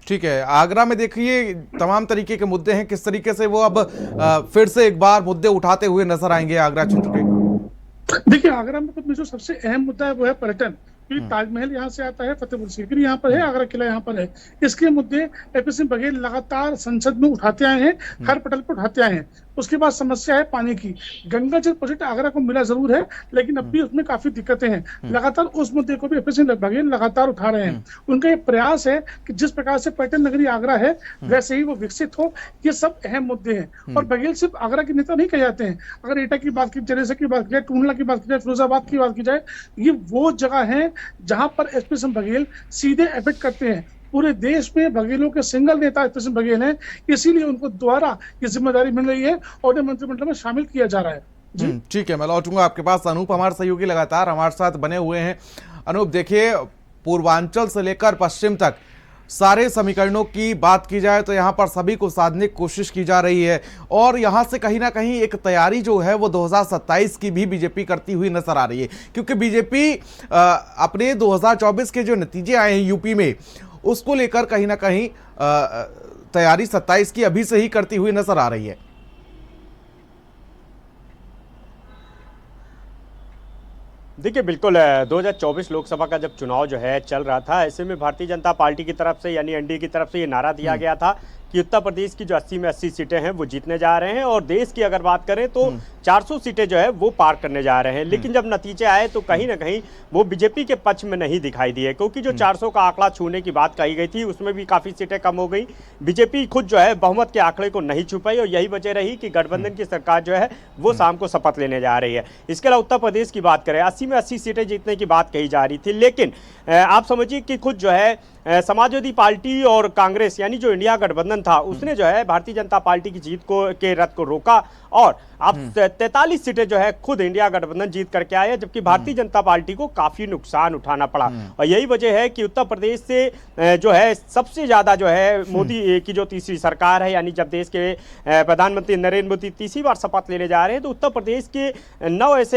ठीक है, आगरा में देखिए तमाम तरीके के मुद्दे हैं, किस तरीके से वो अब फिर से एक बार मुद्दे उठाते हुए नजर आएंगे आगरा क्षेत्र के? देखिए आगरा में जो सबसे अहम मुद्दा है वो है पर्यटन। क्योंकि ताजमहल यहाँ से आता है, फतेहपुर सीकरी यहाँ पर है, आगरा किला यहाँ पर है। इसके मुद्दे एपी सिंह बघेल लगातार संसद में उठाते आए हैं, हर पटल पर उठाते आए हैं। उसके बाद समस्या है पानी की। गंगा जल प्रोजेक्ट आगरा को मिला जरूर है, लेकिन अब भी उसमें काफी दिक्कतें हैं। लगातार उस मुद्दे को भी एपी सिंह बघेल लगातार उठा रहे हैं। उनका ये प्रयास है कि जिस प्रकार से पर्यटन नगरी आगरा है वैसे ही वो विकसित हो। ये सब अहम मुद्दे हैं। और बघेल सिर्फ आगरा के नेता नहीं कहे जाते हैं। अगर एटा की बात की, जरेसा की बात की जाए, टूंडला की बात की जाए, फिरोजाबाद की बात की जाए, ये वो जगह है जहां पर एपी सिंह बघेल सीधे एफेक्ट करते हैं। पूरे देश में बघेलों के सिंगल नेता एपी सिंह बघेल हैं, इसीलिए उनको द्वारा ये जिम्मेदारी मिल रही है और मंत्रिमंडल में शामिल किया जा रहा है। ठीक है, मैं लौटूंगा आपके पास। अनूप हमारे सहयोगी लगातार हमारे साथ बने हुए हैं। अनूप, देखिए, पूर्वांचल से लेकर पश्चिम तक सारे समीकरणों की बात की जाए तो यहाँ पर सभी को साधने की कोशिश की जा रही है और यहाँ से कहीं ना कहीं एक तैयारी जो है वो 2027 की भी बीजेपी करती हुई नजर आ रही है, क्योंकि बीजेपी अपने 2024 के जो नतीजे आए हैं यूपी में, उसको लेकर कहीं ना कहीं तैयारी 27 की अभी से ही करती हुई नजर आ रही है। देखिए, बिल्कुल 2024 लोकसभा का जब चुनाव जो है चल रहा था, ऐसे में भारतीय जनता पार्टी की तरफ से यानी एनडीए की तरफ से ये नारा दिया गया था कि उत्तर प्रदेश की जो 80 में 80 सीटें हैं वो जीतने जा रहे हैं और देश की अगर बात करें तो 400 सीटें जो है वो पार करने जा रहे हैं। लेकिन जब नतीजे आए तो कहीं ना कहीं वो बीजेपी के पक्ष में नहीं दिखाई दिए, क्योंकि जो 400 का आंकड़ा छूने की बात कही गई थी उसमें भी काफ़ी सीटें कम हो गई। बीजेपी खुद जो है बहुमत के आंकड़े को नहीं छू पाई और यही वजह रही कि गठबंधन की सरकार जो है वो शाम को शपथ लेने जा रही है। इसके अलावा उत्तर प्रदेश की बात करें, 80 में 80 सीटें जीतने की बात कही जा रही थी, लेकिन आप समझिए कि खुद जो है समाजवादी पार्टी और कांग्रेस यानी जो इंडिया गठबंधन था उसने जो है भारतीय जनता पार्टी की जीत को के रथ को रोका और अब 43 सीटें जो है खुद इंडिया गठबंधन जीत करके आया, जबकि भारतीय जनता पार्टी को काफी नुकसान उठाना पड़ा। और यही वजह है कि उत्तर प्रदेश से जो है सबसे ज्यादा जो है मोदी की जो तीसरी सरकार है, यानी जब देश के प्रधानमंत्री नरेंद्र मोदी तीसरी बार शपथ लेने जा रहे हैं तो उत्तर प्रदेश के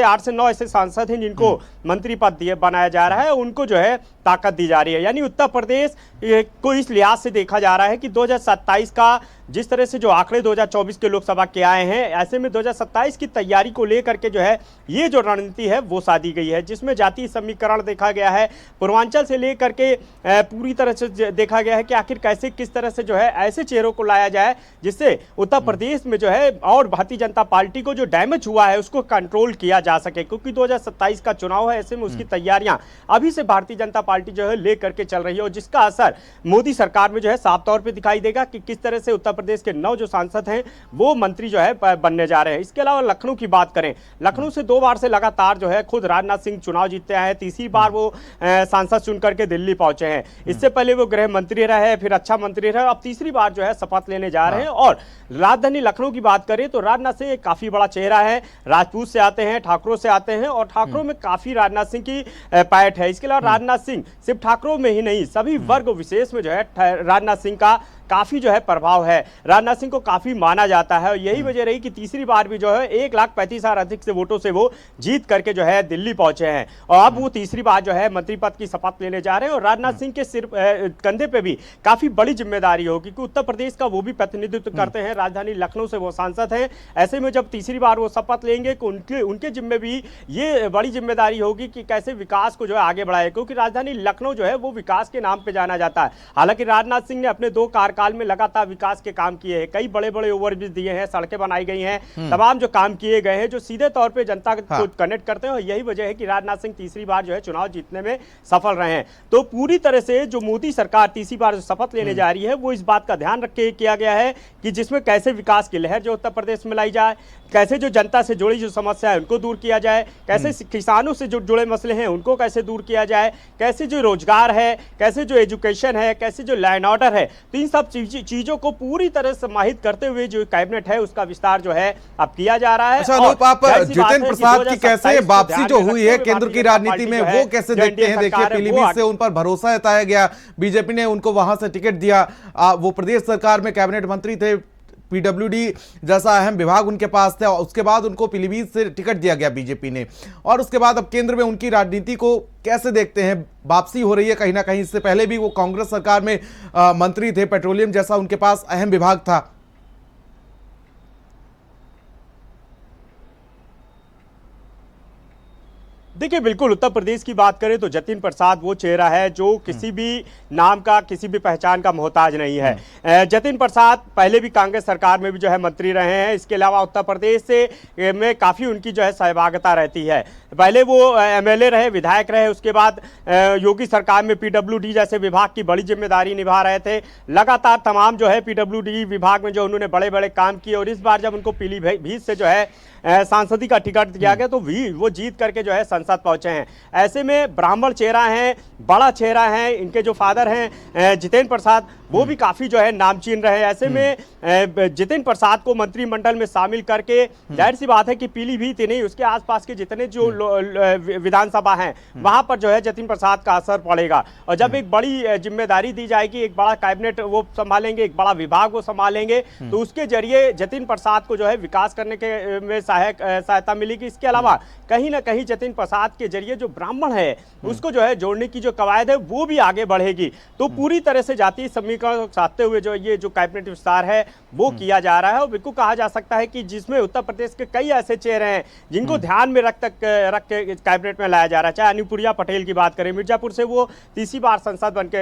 8 से 9 ऐसे सांसद हैं जिनको मंत्री पद बनाया जा रहा है, उनको जो है ताकत दी जा रही है। यानी उत्तर प्रदेश को इस लिहाज से देखा जा रहा है कि 2027 का जिस तरह से जो आंकड़े 2024 के लोकसभा के आए हैं, ऐसे में 2027 की तैयारी को लेकर के जो है ये जो रणनीति है वो साधी गई है, जिसमें जातीय समीकरण देखा गया है, पूर्वांचल से लेकर के पूरी तरह से देखा गया है कि आखिर कैसे किस तरह से जो है ऐसे चेहरों को लाया जाए जिससे उत्तर प्रदेश में जो है और भारतीय जनता पार्टी को जो डैमेज हुआ है उसको कंट्रोल किया जा सके, क्योंकि 2027 का चुनाव है। ऐसे में उसकी तैयारियां अभी से भारतीय जनता पार्टी जो है लेकर के चल रही है और जिसका असर मोदी सरकार में जो है साफ तौर पर दिखाई देगा कि किस तरह से उत्तर प्रदेश के 9 जो सांसद हैं वो मंत्री जो है बनने जा रहे हैं। इसके अलावा लखनऊ की बात करें, लखनऊ से 2 बार से लगातार जो है खुद राजनाथ सिंह चुनाव जीतते आए हैं, तीसरी बार वो सांसद चुन करके दिल्ली पहुंचे हैं। इससे पहले वो गृह मंत्री रहे, फिर रक्षा मंत्री रहे, अब तीसरी बार जो है शपथ लेने जा रहे हैं। और राजधानी लखनऊ की बात करें तो राजनाथ सिंह एक काफी बड़ा चेहरा है, राजपूत से आते हैं, ठाकुरों से आते हैं और ठाकुरों में काफी राजनाथ सिंह की पैठ है। इसके अलावा राजनाथ सिंह सिर्फ ठाकुरों में ही नहीं, सभी वर्ग विशेष में जो है राजनाथ सिंह का काफी जो है प्रभाव है, राजनाथ सिंह को काफी माना जाता है और यही वजह रही कि तीसरी बार भी जो है 1,35,000 अधिक से वोटों से वो जीत करके जो है दिल्ली पहुंचे हैं और अब वो तीसरी बार जो है मंत्री पद की शपथ लेने जा रहे हैं। और राजनाथ सिंह के सिर कंधे पे भी काफी बड़ी जिम्मेदारी होगी कि उत्तर प्रदेश का वो भी प्रतिनिधित्व करते हैं, राजधानी लखनऊ से वो सांसद हैं। ऐसे में जब तीसरी बार वो शपथ लेंगे कि उनके जिम्मे भी ये बड़ी जिम्मेदारी होगी कि कैसे विकास को जो है आगे बढ़ाए, क्योंकि राजधानी लखनऊ जो है वो विकास के नाम पे जाना जाता है। हालांकि राजनाथ सिंह ने अपने 2 कार्यकाल में लगातार विकास के काम किए हैं, कई बड़े बड़े ओवरब्रिज दिए हैं, सड़कें बनाई गई हैं, तमाम जो काम किए गए हैं जो सीधे तौर पे जनता को कनेक्ट करते हैं और यही वजह है कि राजनाथ सिंह तीसरी बार जो है चुनाव जीतने में सफल रहे हैं। तो पूरी तरह से जो मोदी सरकार तीसरी बार जो शपथ लेने जा रही है वो इस बात का ध्यान रख के किया गया है कि जिसमें कैसे विकास की लहर जो उत्तर प्रदेश में लाई जाए, कैसे जो जनता से जुड़ी जो समस्या है उनको दूर किया जाए, कैसे किसानों से जो जुड़े मसले हैं उनको कैसे दूर किया जाए, कैसे जो रोजगार है, कैसे जो एजुकेशन है, कैसे जो लॉ एंड ऑर्डर है, तो इन सब चीजों को पूरी तरह समाहित करते हुए जो कैबिनेट है उसका विस्तार जो है अब किया जा रहा है। अच्छा अनूप, आप जितेंद्र प्रसाद की कैसे वापसी जो हुई है केंद्र की राजनीति में वो कैसे देखते हैं? देखिए, पीलीभीत से उन पर भरोसा जताया गया, बीजेपी ने उनको वहां से टिकट दिया, वो प्रदेश सरकार में कैबिनेट मंत्री थे, पीडब्ल्यूडी जैसा अहम विभाग उनके पास था, उसके बाद उनको पीलीभीत से टिकट दिया गया बीजेपी ने, और उसके बाद अब केंद्र में उनकी राजनीति को कैसे देखते हैं? वापसी हो रही है कहीं ना कहीं, इससे पहले भी वो कांग्रेस सरकार में मंत्री थे, पेट्रोलियम जैसा उनके पास अहम विभाग था। देखिए बिल्कुल, उत्तर प्रदेश की बात करें तो जतिन प्रसाद वो चेहरा है जो किसी भी नाम का, किसी भी पहचान का मोहताज नहीं है। जतिन प्रसाद पहले भी कांग्रेस सरकार में भी जो है मंत्री रहे हैं। इसके अलावा उत्तर प्रदेश से में काफ़ी उनकी जो है सहभागिता रहती है। पहले वो एमएलए रहे, विधायक रहे, उसके बाद योगी सरकार में पीडब्ल्यूडी जैसे विभाग की बड़ी जिम्मेदारी निभा रहे थे। लगातार तमाम जो है पीडब्ल्यूडी विभाग में जो उन्होंने बड़े बड़े काम किए, और इस बार जब उनको पीलीभीत से जो है सांसदी का टिकट दिया गया तो वो जीत करके जो है संसद पहुंचे हैं। ऐसे में ब्राह्मण चेहरा है, बड़ा चेहरा है। इनके जो फादर हैं जितेंद्र प्रसाद, वो भी काफ़ी जो है नामचीन रहे। ऐसे में जितेंद्र प्रसाद को मंत्रिमंडल में शामिल करके जाहिर सी बात है कि पीलीभीत ही नहीं, उसके आसपास के जितने जो विधानसभा हैं वहां पर जो है जतिन प्रसाद का असर पड़ेगा। और जब एक बड़ी जिम्मेदारी दी जाएगी, एक बड़ा कैबिनेट वो संभालेंगे, एक बड़ा विभाग वो संभालेंगे, तो उसके जरिए जतिन प्रसाद को जो है विकास करने के में सहायता मिलेगी। इसके अलावा कहीं ना कहीं जतिन प्रसाद के जरिए जो ब्राह्मण है उसको जो है जोड़ने की जो कवायद है वो भी आगे बढ़ेगी। तो पूरी तरह से जातीय समीकरण को साधते हुए जो ये जो कैबिनेट विस्तार है वो किया जा रहा है। और बिल्कुल कहा जा सकता है कि जिसमें उत्तर प्रदेश के कई ऐसे चेहरे हैं जिनको ध्यान में रख के कैबिनेट में लाया जा रहा है। चाहे अनुप्रिया पटेल की बात करें, मिर्जापुर से वो तीसरी बार सांसद बन के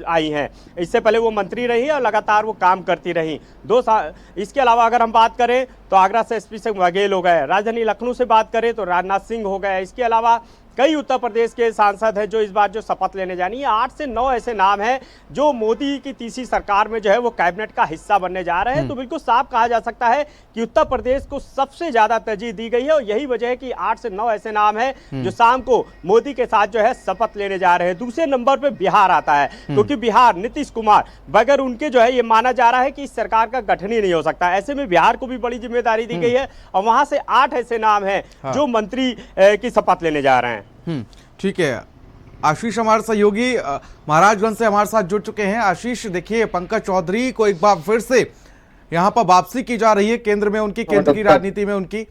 आई हैं। इससे पहले वो मंत्री रही और लगातार वो काम करती रही 2 साल। इसके अलावा अगर हम बात करें तो आगरा से एसपी सिंह बघेल हो गए, राजधानी लखनऊ से बात करें तो राजनाथ सिंह हो गए। इसके अलावा कई उत्तर प्रदेश के सांसद हैं जो इस बार जो शपथ लेने जानी है। 8 से 9 ऐसे नाम हैं जो मोदी की तीसरी सरकार में जो है वो कैबिनेट का हिस्सा बनने जा रहे हैं। तो बिल्कुल साफ कहा जा सकता है कि उत्तर प्रदेश को सबसे ज्यादा तरजीह दी गई है, और यही वजह है कि 8 से 9 ऐसे नाम हैं जो शाम को मोदी के साथ जो है शपथ लेने जा रहे हैं। दूसरे नंबर पर बिहार आता है, क्योंकि बिहार नीतीश कुमार बगैर उनके जो है ये माना जा रहा है कि इस सरकार का गठन ही नहीं हो सकता। ऐसे में बिहार को भी बड़ी जिम्मेदारी दी गई है, और वहां से 8 ऐसे नाम हैं जो मंत्री की शपथ लेने जा रहे हैं। ठीक है। आशीष हमारे सहयोगी महाराजगंज से हमारे साथ जुड़ चुके हैं। आशीष, देखिए पंकज चौधरी को एक बार फिर से यहां पर वापसी की जा रही है केंद्र में उनकी, केंद्र की राजनीति में उनकी।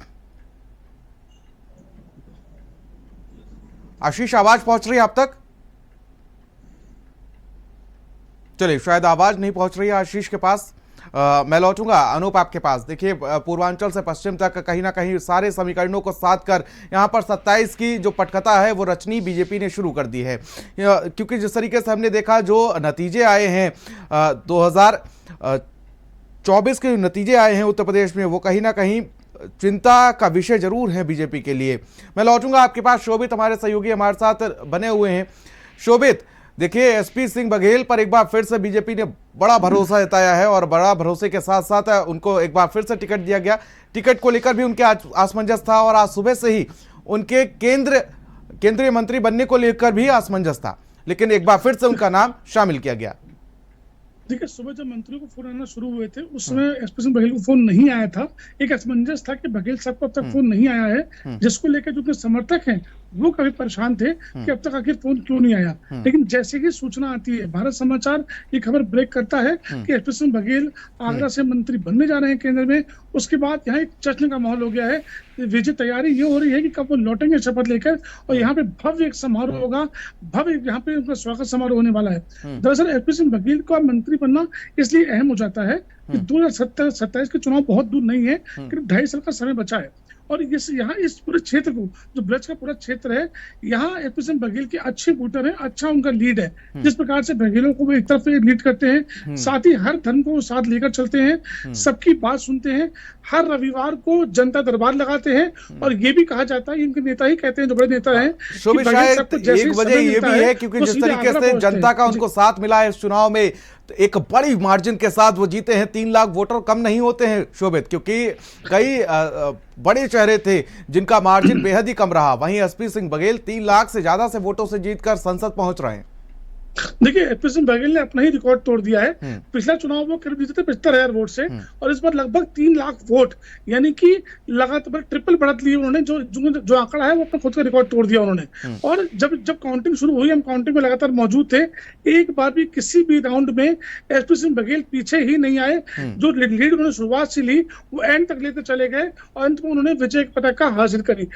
आशीष, आवाज पहुंच रही है आप तक? चलिए, शायद आवाज नहीं पहुंच रही है आशीष के पास। मैं लौटूंगा अनूप आपके पास। देखिए, पूर्वांचल से पश्चिम तक कहीं ना कहीं सारे समीकरणों को साध कर यहाँ पर 27 की जो पटकथा है वो रचनी बीजेपी ने शुरू कर दी है। क्योंकि जिस तरीके से हमने देखा जो नतीजे आए हैं 2024 के नतीजे आए हैं उत्तर प्रदेश में, वो कहीं ना कहीं चिंता का विषय जरूर है बीजेपी के लिए। मैं लौटूंगा आपके पास। शोभित हमारे सहयोगी हमारे साथ बने हुए हैं। शोभित, देखिए एसपी सिंह बघेल पर एक बार फिर से बीजेपी ने बड़ा भरोसा जताया है, और बड़ा भरोसे के साथ साथ उनको एक बार फिर से टिकट दिया गया। टिकट को लेकर भी उनके असमंजस था, और आज सुबह से ही उनके केंद्रीय मंत्री बनने को लेकर भी असमंजस था, लेकिन एक बार फिर से उनका नाम शामिल किया गया। देखिए, सुबह जब मंत्रियों को फोन आना शुरू हुए थे उस समय एसपी सिंह बघेल को फोन नहीं आया था। एक असमंजस था कि बघेल साहब को अब तक फोन नहीं आया है, जिसको लेकर जो उनके समर्थक हैं वो काफी परेशान थे कि अब तक आखिर फोन क्यों नहीं आया। लेकिन जैसे ही सूचना आती है, भारत समाचार ये खबर ब्रेक करता है कि एसपी सिंह बघेल आगरा से मंत्री बनने जा रहे हैं केंद्र में, उसके बाद यहाँ एक जश्न का माहौल हो गया है। विजय तैयारी ये हो रही है कि कब वो लौटेंगे शपथ लेकर, और यहाँ पे भव्य एक समारोह होगा, भव्य यहाँ पे उनका स्वागत समारोह होने वाला है। दरअसल एसपी सिंह बघेल का मंत्री बनना इसलिए अहम हो जाता है कि 2027 के चुनाव बहुत दूर नहीं है, करीब 2.5 साल का समय बचा है। और यहाँ इस पूरे क्षेत्र को, जो ब्रज का पूरा क्षेत्र है, यहाँ एसपी सिंह बघेल के अच्छे वोटर है, अच्छा उनका लीड है। जिस प्रकार से बघेलों को वो एक तरफ से लीड करते हैं, साथ ही हर धर्म को साथ लेकर चलते हैं, सबकी बात सुनते हैं, हर रविवार को जनता दरबार लगाते हैं, और ये भी कहा जाता है, इनके नेता ही कहते हैं जो बड़े नेता हैं, शायद एक वजह ये भी है क्योंकि जिस तरीके से जनता का उनको साथ मिला है इस चुनाव में, तो एक बड़ी मार्जिन के साथ वो जीते हैं। 3 लाख वोटर कम नहीं होते हैं शोभित, क्योंकि कई बड़े चेहरे थे जिनका मार्जिन बेहद ही कम रहा। वहीं एसपी सिंह बघेल 3 लाख से ज्यादा से वोटों से जीतकर संसद पहुंच रहे हैं। देखिए, एसपी सिंह बघेल ने अपना ही रिकॉर्ड तोड़ दिया है। पिछला चुनाव वो करीब जीते थे 75,000 वोट से, और इस बार लगभग 3 लाख वोट, यानी कि लगातार ट्रिपल बढ़त ली उन्होंने। जो आंकड़ा है वो अपना खुद का रिकॉर्ड तोड़ दिया उन्होंने। और जब काउंटिंग शुरू हुई, हम काउंटिंग में लगातार मौजूद थे, एक बार भी किसी भी राउंड में एसपी सिंह बघेल पीछे ही नहीं आए। जो लीड उन्होंने शुरुआत से ली वो एंड तक लेते चले गए, और अंत में उन्होंने विजय पताका हासिल करी।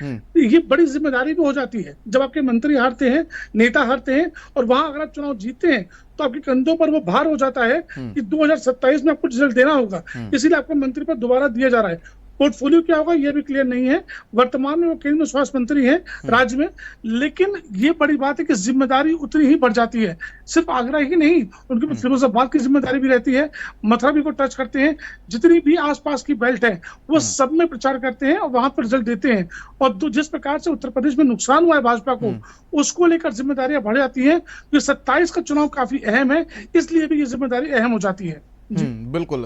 ये बड़ी जिम्मेदारी भी हो जाती है जब आपके मंत्री हारते हैं, नेता हारते हैं, और वहां अगर आप चुनाव जीतते हैं तो आपके कंधों पर वो भार हो जाता है कि 2027 में आपको रिजल्ट देना होगा, इसीलिए आपको मंत्री पर दोबारा दिया जा रहा है। पोर्टफोलियो क्या होगा ये भी क्लियर नहीं है। वर्तमान में वो केंद्र में स्वास्थ्य मंत्री हैं राज्य में, लेकिन ये बड़ी बात है कि जिम्मेदारी उतनी ही बढ़ जाती है। सिर्फ आगरा ही नहीं, उनके फिरोजाबाद की जिम्मेदारी भी रहती है, मथुरा भी को टच करते हैं, जितनी भी आसपास की बेल्ट है वो सब में प्रचार करते हैं और वहां पर रिजल्ट देते हैं। और जिस प्रकार से उत्तर प्रदेश में नुकसान हुआ है भाजपा को, उसको लेकर जिम्मेदारियां बढ़ जाती हैं। ये 27 का चुनाव काफी अहम है, इसलिए भी ये जिम्मेदारी अहम हो जाती है। बिल्कुल,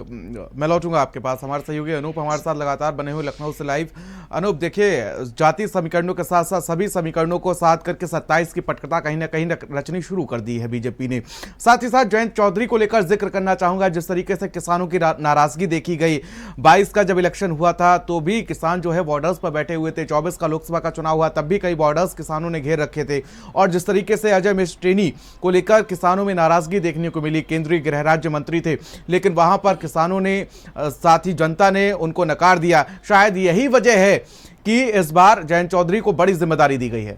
मैं लौटूंगा आपके पास। हमारे सहयोगी अनूप हमारे साथ लगातार बने हुए लखनऊ से लाइव। अनूप, देखिए, जातीय समीकरणों के साथ साथ सभी समीकरणों को साथ करके 27 की पटकथा कहीं ना कहीं रचनी शुरू कर दी है बीजेपी ने। साथ ही साथ जयंत चौधरी को लेकर जिक्र करना चाहूंगा, जिस तरीके से किसानों की नाराजगी देखी गई। 22 का जब इलेक्शन हुआ था तो भी किसान जो है बॉर्डर्स पर बैठे हुए थे। 24 का लोकसभा का चुनाव हुआ तब भी कई बॉर्डर्स किसानों ने घेर रखे थे। और जिस तरीके से अजय मिश्र टेनी को लेकर किसानों में नाराजगी देखने को मिली, केंद्रीय गृह राज्य मंत्री थे, लेकिन वहां पर किसानों ने, साथ ही जनता ने उनको नकार दिया। शायद यही वजह है कि इस बार जयंत चौधरी को बड़ी जिम्मेदारी दी गई है।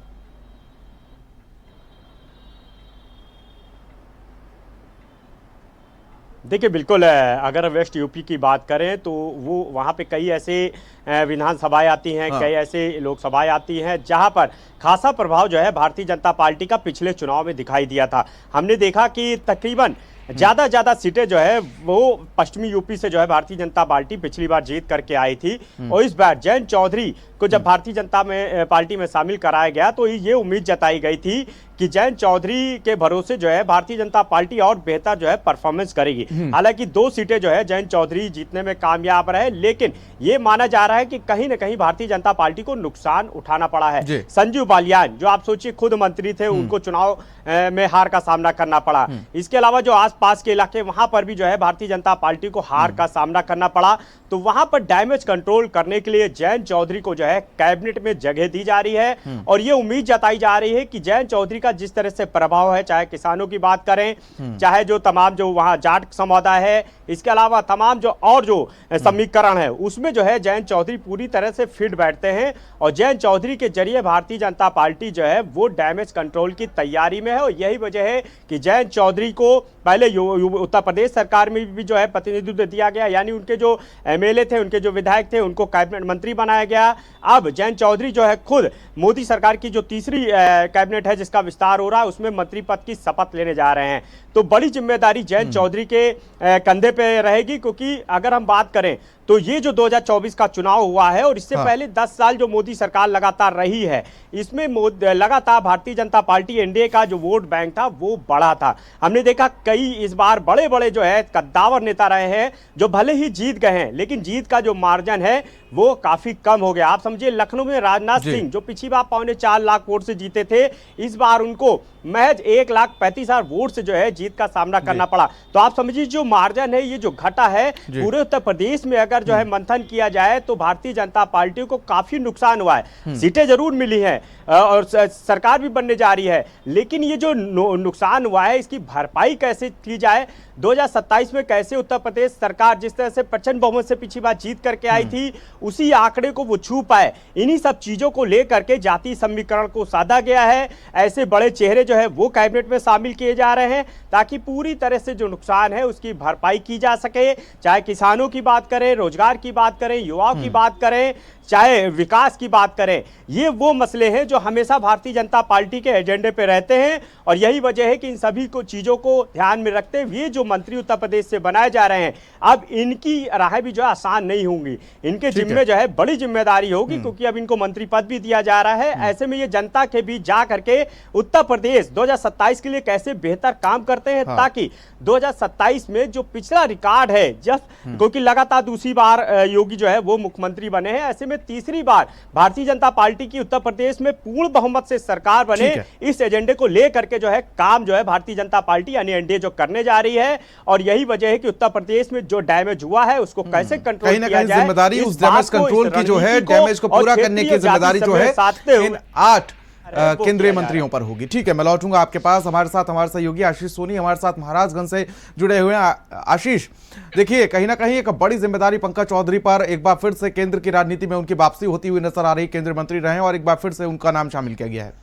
देखिए, बिल्कुल, अगर वेस्ट यूपी की बात करें तो वो वहाँ पे कई ऐसे विधानसभाएं आती हैं, कई ऐसे लोकसभाएं आती हैं जहाँ पर खासा प्रभाव जो है भारतीय जनता पार्टी का पिछले चुनाव में दिखाई दिया था। हमने देखा कि तकरीबन ज़्यादा सीटें जो है वो पश्चिमी यूपी से जो है भारतीय जनता पार्टी पिछली बार जीत करके आई थी। और इस बार जयंत चौधरी को जब भारतीय जनता पार्टी में शामिल कराया गया तो ये उम्मीद जताई गई थी कि जयंत चौधरी के भरोसे जो है भारतीय जनता पार्टी और बेहतर जो है परफॉर्मेंस करेगी। हालांकि 2 सीटें जो है जयंत चौधरी जीतने में कामयाब रहे, लेकिन ये माना जा रहा है कि कहीं ना कहीं भारतीय जनता पार्टी को नुकसान उठाना पड़ा है। संजीव बालियान, जो आप सोचिए खुद मंत्री थे, उनको चुनाव में हार का सामना करना पड़ा। इसके अलावा जो आसपास के इलाके, वहां पर भी जो है भारतीय जनता पार्टी को हार का सामना करना पड़ा। तो वहां पर डैमेज कंट्रोल करने के लिए जयंत चौधरी को जो है कैबिनेट में जगह दी जा रही है। और ये उम्मीद जताई जा रही है कि जयंत चौधरी का जिस तरह से प्रभाव है, चाहे किसानों की बात करें, चाहे जो तमाम जो वहां जाट समुदाय है, इसके अलावा तमाम जो और जो समीकरण है, उसमें जो है जयंत चौधरी पूरी तरह से फिट बैठते हैं। और जयंत चौधरी के जरिए भारतीय जनता पार्टी जो है वो डैमेज कंट्रोल की तैयारी में है। और यही वजह है कि जयंत चौधरी को पहले उत्तर प्रदेश सरकार में भी जो है प्रतिनिधित्व दिया गया, यानी उनके जो एमएलए थे, उनके जो विधायक थे, उनको कैबिनेट मंत्री बनाया गया। अब जयंत चौधरी जो है खुद मोदी सरकार की जो तीसरी कैबिनेट है जिसका विस्तार हो रहा है, उसमें मंत्री पद की शपथ लेने जा रहे हैं। तो बड़ी जिम्मेदारी जयंत चौधरी के कंधे पे रहेगी, क्योंकि अगर हम बात करें तो ये जो 2024 का चुनाव हुआ है और इससे पहले 10 साल जो मोदी सरकार लगातार रही है, इसमें लगातार भारतीय जनता पार्टी एनडीए का जो वोट बैंक था वो बढ़ा था। हमने देखा कई इस बार बड़े बड़े जो है कद्दावर नेता रहे हैं जो भले ही जीत गए हैं, लेकिन जीत का जो मार्जिन है वो काफी कम हो गया। आप समझिए, लखनऊ में राजनाथ सिंह जो पिछली बार 4.25 लाख वोट से जीते थे, इस बार उनको महज 1,35,000 वोट से जो है जीत का सामना करना पड़ा। तो आप समझिए जो मार्जिन है, ये जो घटा है पूरे उत्तर प्रदेश में, अगर जो है मंथन किया जाए तो भारतीय जनता पार्टी को काफी नुकसान हुआ है। सीटें जरूर मिली हैं और सरकार भी बनने जा रही है, लेकिन ये जो नुकसान हुआ है इसकी भरपाई कैसे की जाए, 2027 में कैसे उत्तर प्रदेश सरकार जिस तरह से प्रचंड बहुमत से पिछली बार जीत करके आई थी उसी आंकड़े को वो छू पाए, इन्हीं सब चीजों को लेकर के जातीय समीकरण को साधा गया है। ऐसे बड़े चेहरे जो है वो कैबिनेट में शामिल किए जा रहे हैं ताकि पूरी तरह से जो नुकसान है उसकी भरपाई की जा सके। चाहे किसानों की बात करें, रोजगार की बात करें, युवाओं की बात करें, चाहे विकास की बात करें, ये वो मसले हैं जो हमेशा भारतीय जनता पार्टी के एजेंडे पे रहते हैं। और यही वजह है कि इन सभी को चीजों को ध्यान में रखते हुए जो मंत्री उत्तर प्रदेश से बनाए जा रहे हैं, अब इनकी राहें भी जो है आसान नहीं होंगी, इनके जिम्मे जो है बड़ी जिम्मेदारी होगी, क्योंकि अब इनको मंत्री पद भी दिया जा रहा है। ऐसे में ये जनता के बीच जा करके उत्तर प्रदेश 2027 के लिए कैसे बेहतर काम करते हैं, ताकि 2027 में जो पिछला रिकॉर्ड है, क्योंकि लगातार दूसरी बार योगी जो है वो मुख्यमंत्री बने हैं, ऐसे में तीसरी बार भारतीय जनता पार्टी की उत्तर प्रदेश में पूर्ण बहुमत से सरकार बने, इस एजेंडे को लेकर के जो है काम जो है भारतीय जनता पार्टी यानी एनडीए जो करने जा रही है। और यही वजह है कि उत्तर प्रदेश में जो डैमेज हुआ है उसको कैसे कंट्रोल किया जाए, जिम्मेदारी उस डैमेज कंट्रोल की जो है, डैमेज को पूरा करने की जिम्मेदारी जो है इन 8 केंद्रीय मंत्रियों पर होगी। ठीक है, मैं लौटूंगा आपके पास। हमारे साथ हमारे सहयोगी आशीष सोनी हमारे साथ महाराजगंज से जुड़े हुए हैं। आशीष, देखिए, कहीं ना कहीं एक बड़ी जिम्मेदारी पंकज चौधरी पर एक बार फिर से केंद्र की राजनीति में उनकी वापसी होती हुई नजर आ रही। केंद्रीय मंत्री रहे और एक बार फिर से उनका नाम शामिल किया गया है।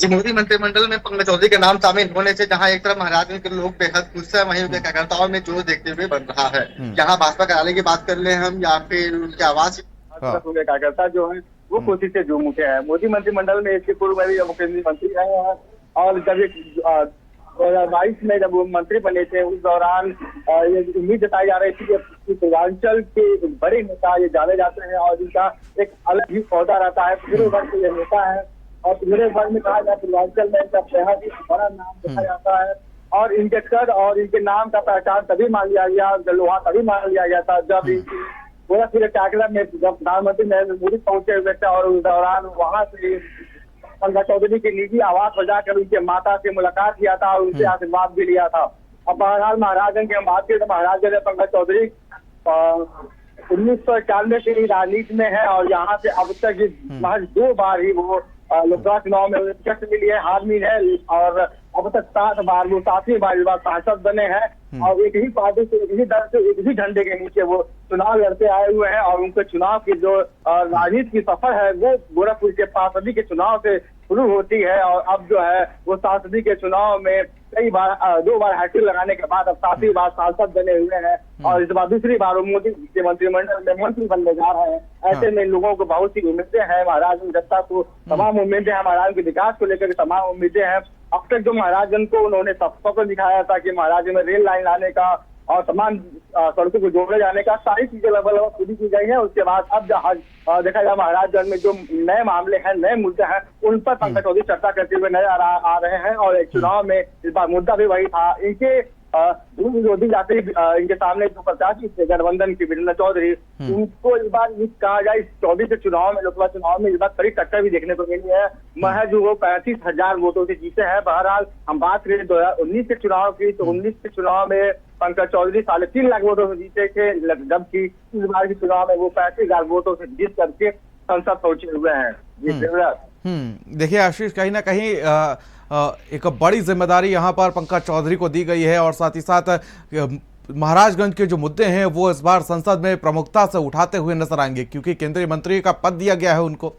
जी, मोदी मंत्रिमंडल में पंकज चौधरी का नाम शामिल होने से जहां एक तरफ महाराजगंज के लोग बेहद खुश है, वहीं उनके कार्यकर्ताओं में जोश देखते हुए बन रहा है। यहाँ भाजपा कार्यालय की बात कर ले हम या फिर उनके आवास, उनके कार्यकर्ता जो है वो खुशी से झूम उठे हैं। मोदी मंत्रिमंडल में इसके पूर्व में भी केंद्रीय मंत्री रहे हैं और जब 2022 में जब वो मंत्री बने थे उस दौरान ये उम्मीद जताई जा रही थी कि पूर्वांचल के बड़े नेता ये जाने जाते हैं और इनका एक अलग ही पौधा रहता है। पूरे वर्ग के ये नेता है और पूरे वर्ग में कहा जाए पूर्वांचल में इनका बेहद ही बड़ा नाम देखा जाता है और इनके कद और इनके नाम का पहचान तभी मान लिया गया, लोहा तभी मान लिया गया था जब इनकी पूरा फिर कार्यक्रम में जब प्रधानमंत्री नरेंद्र मोदी पहुंचे हुए थे और उस दौरान वहां से पंकज चौधरी के निजी आवास पर जाकर उनके माता से मुलाकात किया था और उनसे आशीर्वाद भी लिया था। अब बहरहाल महाराजगंज की हम बात करें तो महाराजगंज में पंकज चौधरी 1991 से राजनीति में है और यहाँ से अब तक महज 2 बार ही वो लोकसभा चुनाव में टिकट मिली है, हार मिली है और अब तक 7 बार वो 7वीं बार इस बार सांसद बने हैं और एक ही पार्टी से एक ही दल से एक ही झंडे के नीचे वो चुनाव लड़ते आए हुए हैं और उनके चुनाव की जो राजनीति की सफर है वो गोरखपुर के पार्षदी के चुनाव से शुरू होती है और अब जो है वो सांसदी के चुनाव में कई बार 2 बार हैट्रिक लगाने के बाद अब 7वीं बार सांसद बने हुए हैं और इस बार दूसरी बार वो मोदी के मंत्रिमंडल में मंत्री बनने जा रहे हैं। ऐसे में लोगों को बहुत सी उम्मीदें हैं, महाराजगंज जनता को तमाम उम्मीदें हैं, महाराजगंज के विकास को लेकर तमाम उम्मीदें हैं। अब तक जो महाराजगंज को उन्होंने सपना दिखाया था कि महाराजगंज में रेल लाइन लाने का और तमाम सड़कों को जोड़े जाने का सारी चीजें लगभग पूरी की गई है। उसके बाद अब देखा जाए महाराजगंज में जो नए मामले हैं, नए मुद्दे हैं, उन पर पंकज चौधरी चर्चा करते हुए नजर आ रहे हैं और एक चुनाव में इस बार मुद्दा भी वही था। इनके विरोधी जाते इनके सामने जो प्रत्याशी थे गठबंधन की वीरेंद्र चौधरी, उनको इस बार कहा जाए इस 24 के चुनाव में लोकसभा चुनाव में इस बार कड़ी टक्कर भी देखने को मिली है। महज वो 35,000 वोटों से जीते हैं। बहरहाल हम बात करें 2019 के चुनाव की तो 19 के चुनाव में पंकज चौधरी 3.5 लाख वोटों से जीते थे, जबकि इस बार के चुनाव में वो 35,000 वोटों से जीत करके संसद पहुंचे हुए हैं। देखिए आशीष, कहीं ना कहीं एक बड़ी जिम्मेदारी यहाँ पर पंकज चौधरी को दी गई है और साथ ही साथ महाराजगंज के जो मुद्दे हैं वो इस बार संसद में प्रमुखता से उठाते हुए नजर आएंगे क्योंकि केंद्रीय मंत्री का पद दिया गया है उनको।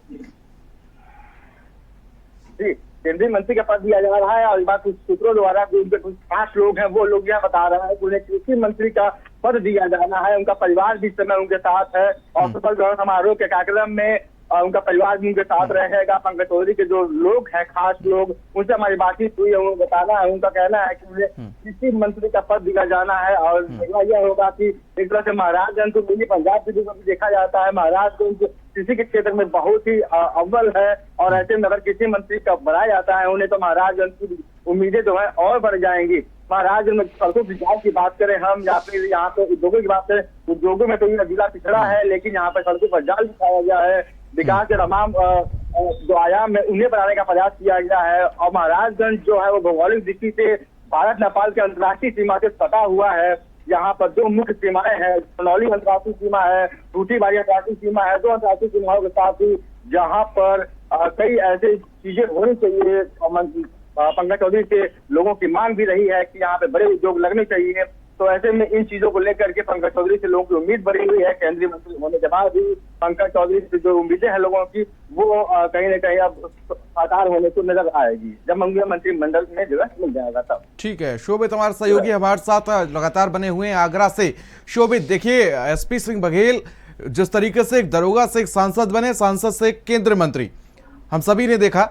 जी, केंद्रीय मंत्री का पद दिया जा रहा है और इस बार कुछ सूत्रों द्वारा उनके कुछ 5 लोग हैं वो लोग यह बता रहे हैं कि उन्हें कृषि मंत्री का पद दिया जाना है। उनका परिवार भी इस समय उनके साथ है और सफल ग्रहण समारोह के कार्यक्रम में उनका परिवार भी उनके साथ रहेगा। पंकज चौधरी के जो लोग हैं, खास लोग, उनसे हमारी बातचीत हुई है, उन्हें बताना है, उनका कहना है कि उन्हें कृषि मंत्री का पद दिया जाना है और यह होगा कि एक तरह से महाराजगंज को मिनी पंजाब के रूप में देखा जाता है। महाराजगंज कृषि के क्षेत्र में बहुत ही अव्वल है और ऐसे में अगर कृषि मंत्री का बनाया जाता है उन्हें तो महाराजगंज की उम्मीदें जो है और बढ़ जाएंगी। महाराजगंज में सड़कों विकास की बात करें हम या फिर यहाँ पे उद्योगों की बात करें, उद्योगों में तो यह जिला पिछड़ा है लेकिन यहाँ पर सड़कों पर जाल बिछाया गया है। विकास के तमाम जो आयाम है उन्हें बनाने का प्रयास किया गया है और महाराजगंज जो है वो भौगोलिक दृष्टि से भारत नेपाल के अंतर्राष्ट्रीय सीमा से सटा हुआ है। यहाँ पर 2 मुख्य सीमाएं हैं, सनौली अंतर्राष्ट्रीय सीमा है, टूटीबाड़ी अंतर्राष्ट्रीय सीमा है। 2 अंतर्राष्ट्रीय सीमाओं के साथ ही जहाँ पर कई ऐसी चीजें होनी चाहिए। पंकज चौधरी से लोगों की मांग भी रही है कि यहाँ पे बड़े उद्योग लगने चाहिए, तो ऐसे में इन चीजों को लेकर के पंकज चौधरी से लोगों की उम्मीद बढ़ी हुई है। केंद्रीय मंत्री होने के बाद भी पंकज चौधरी से जो उम्मीदें हैं लोगों की वो कहीं ना कहीं अब साकार होने को नजर आएगी जब मंत्रिमंडल में जगह मिल जाएगा तब। ठीक है शोभित, हमारे सहयोगी हमारे साथ लगातार बने हुए हैं आगरा से। शोभित, देखिए एसपी सिंह बघेल जिस तरीके से एक दरोगा से एक सांसद बने, सांसद से एक केंद्रीय मंत्री, हम सभी ने देखा।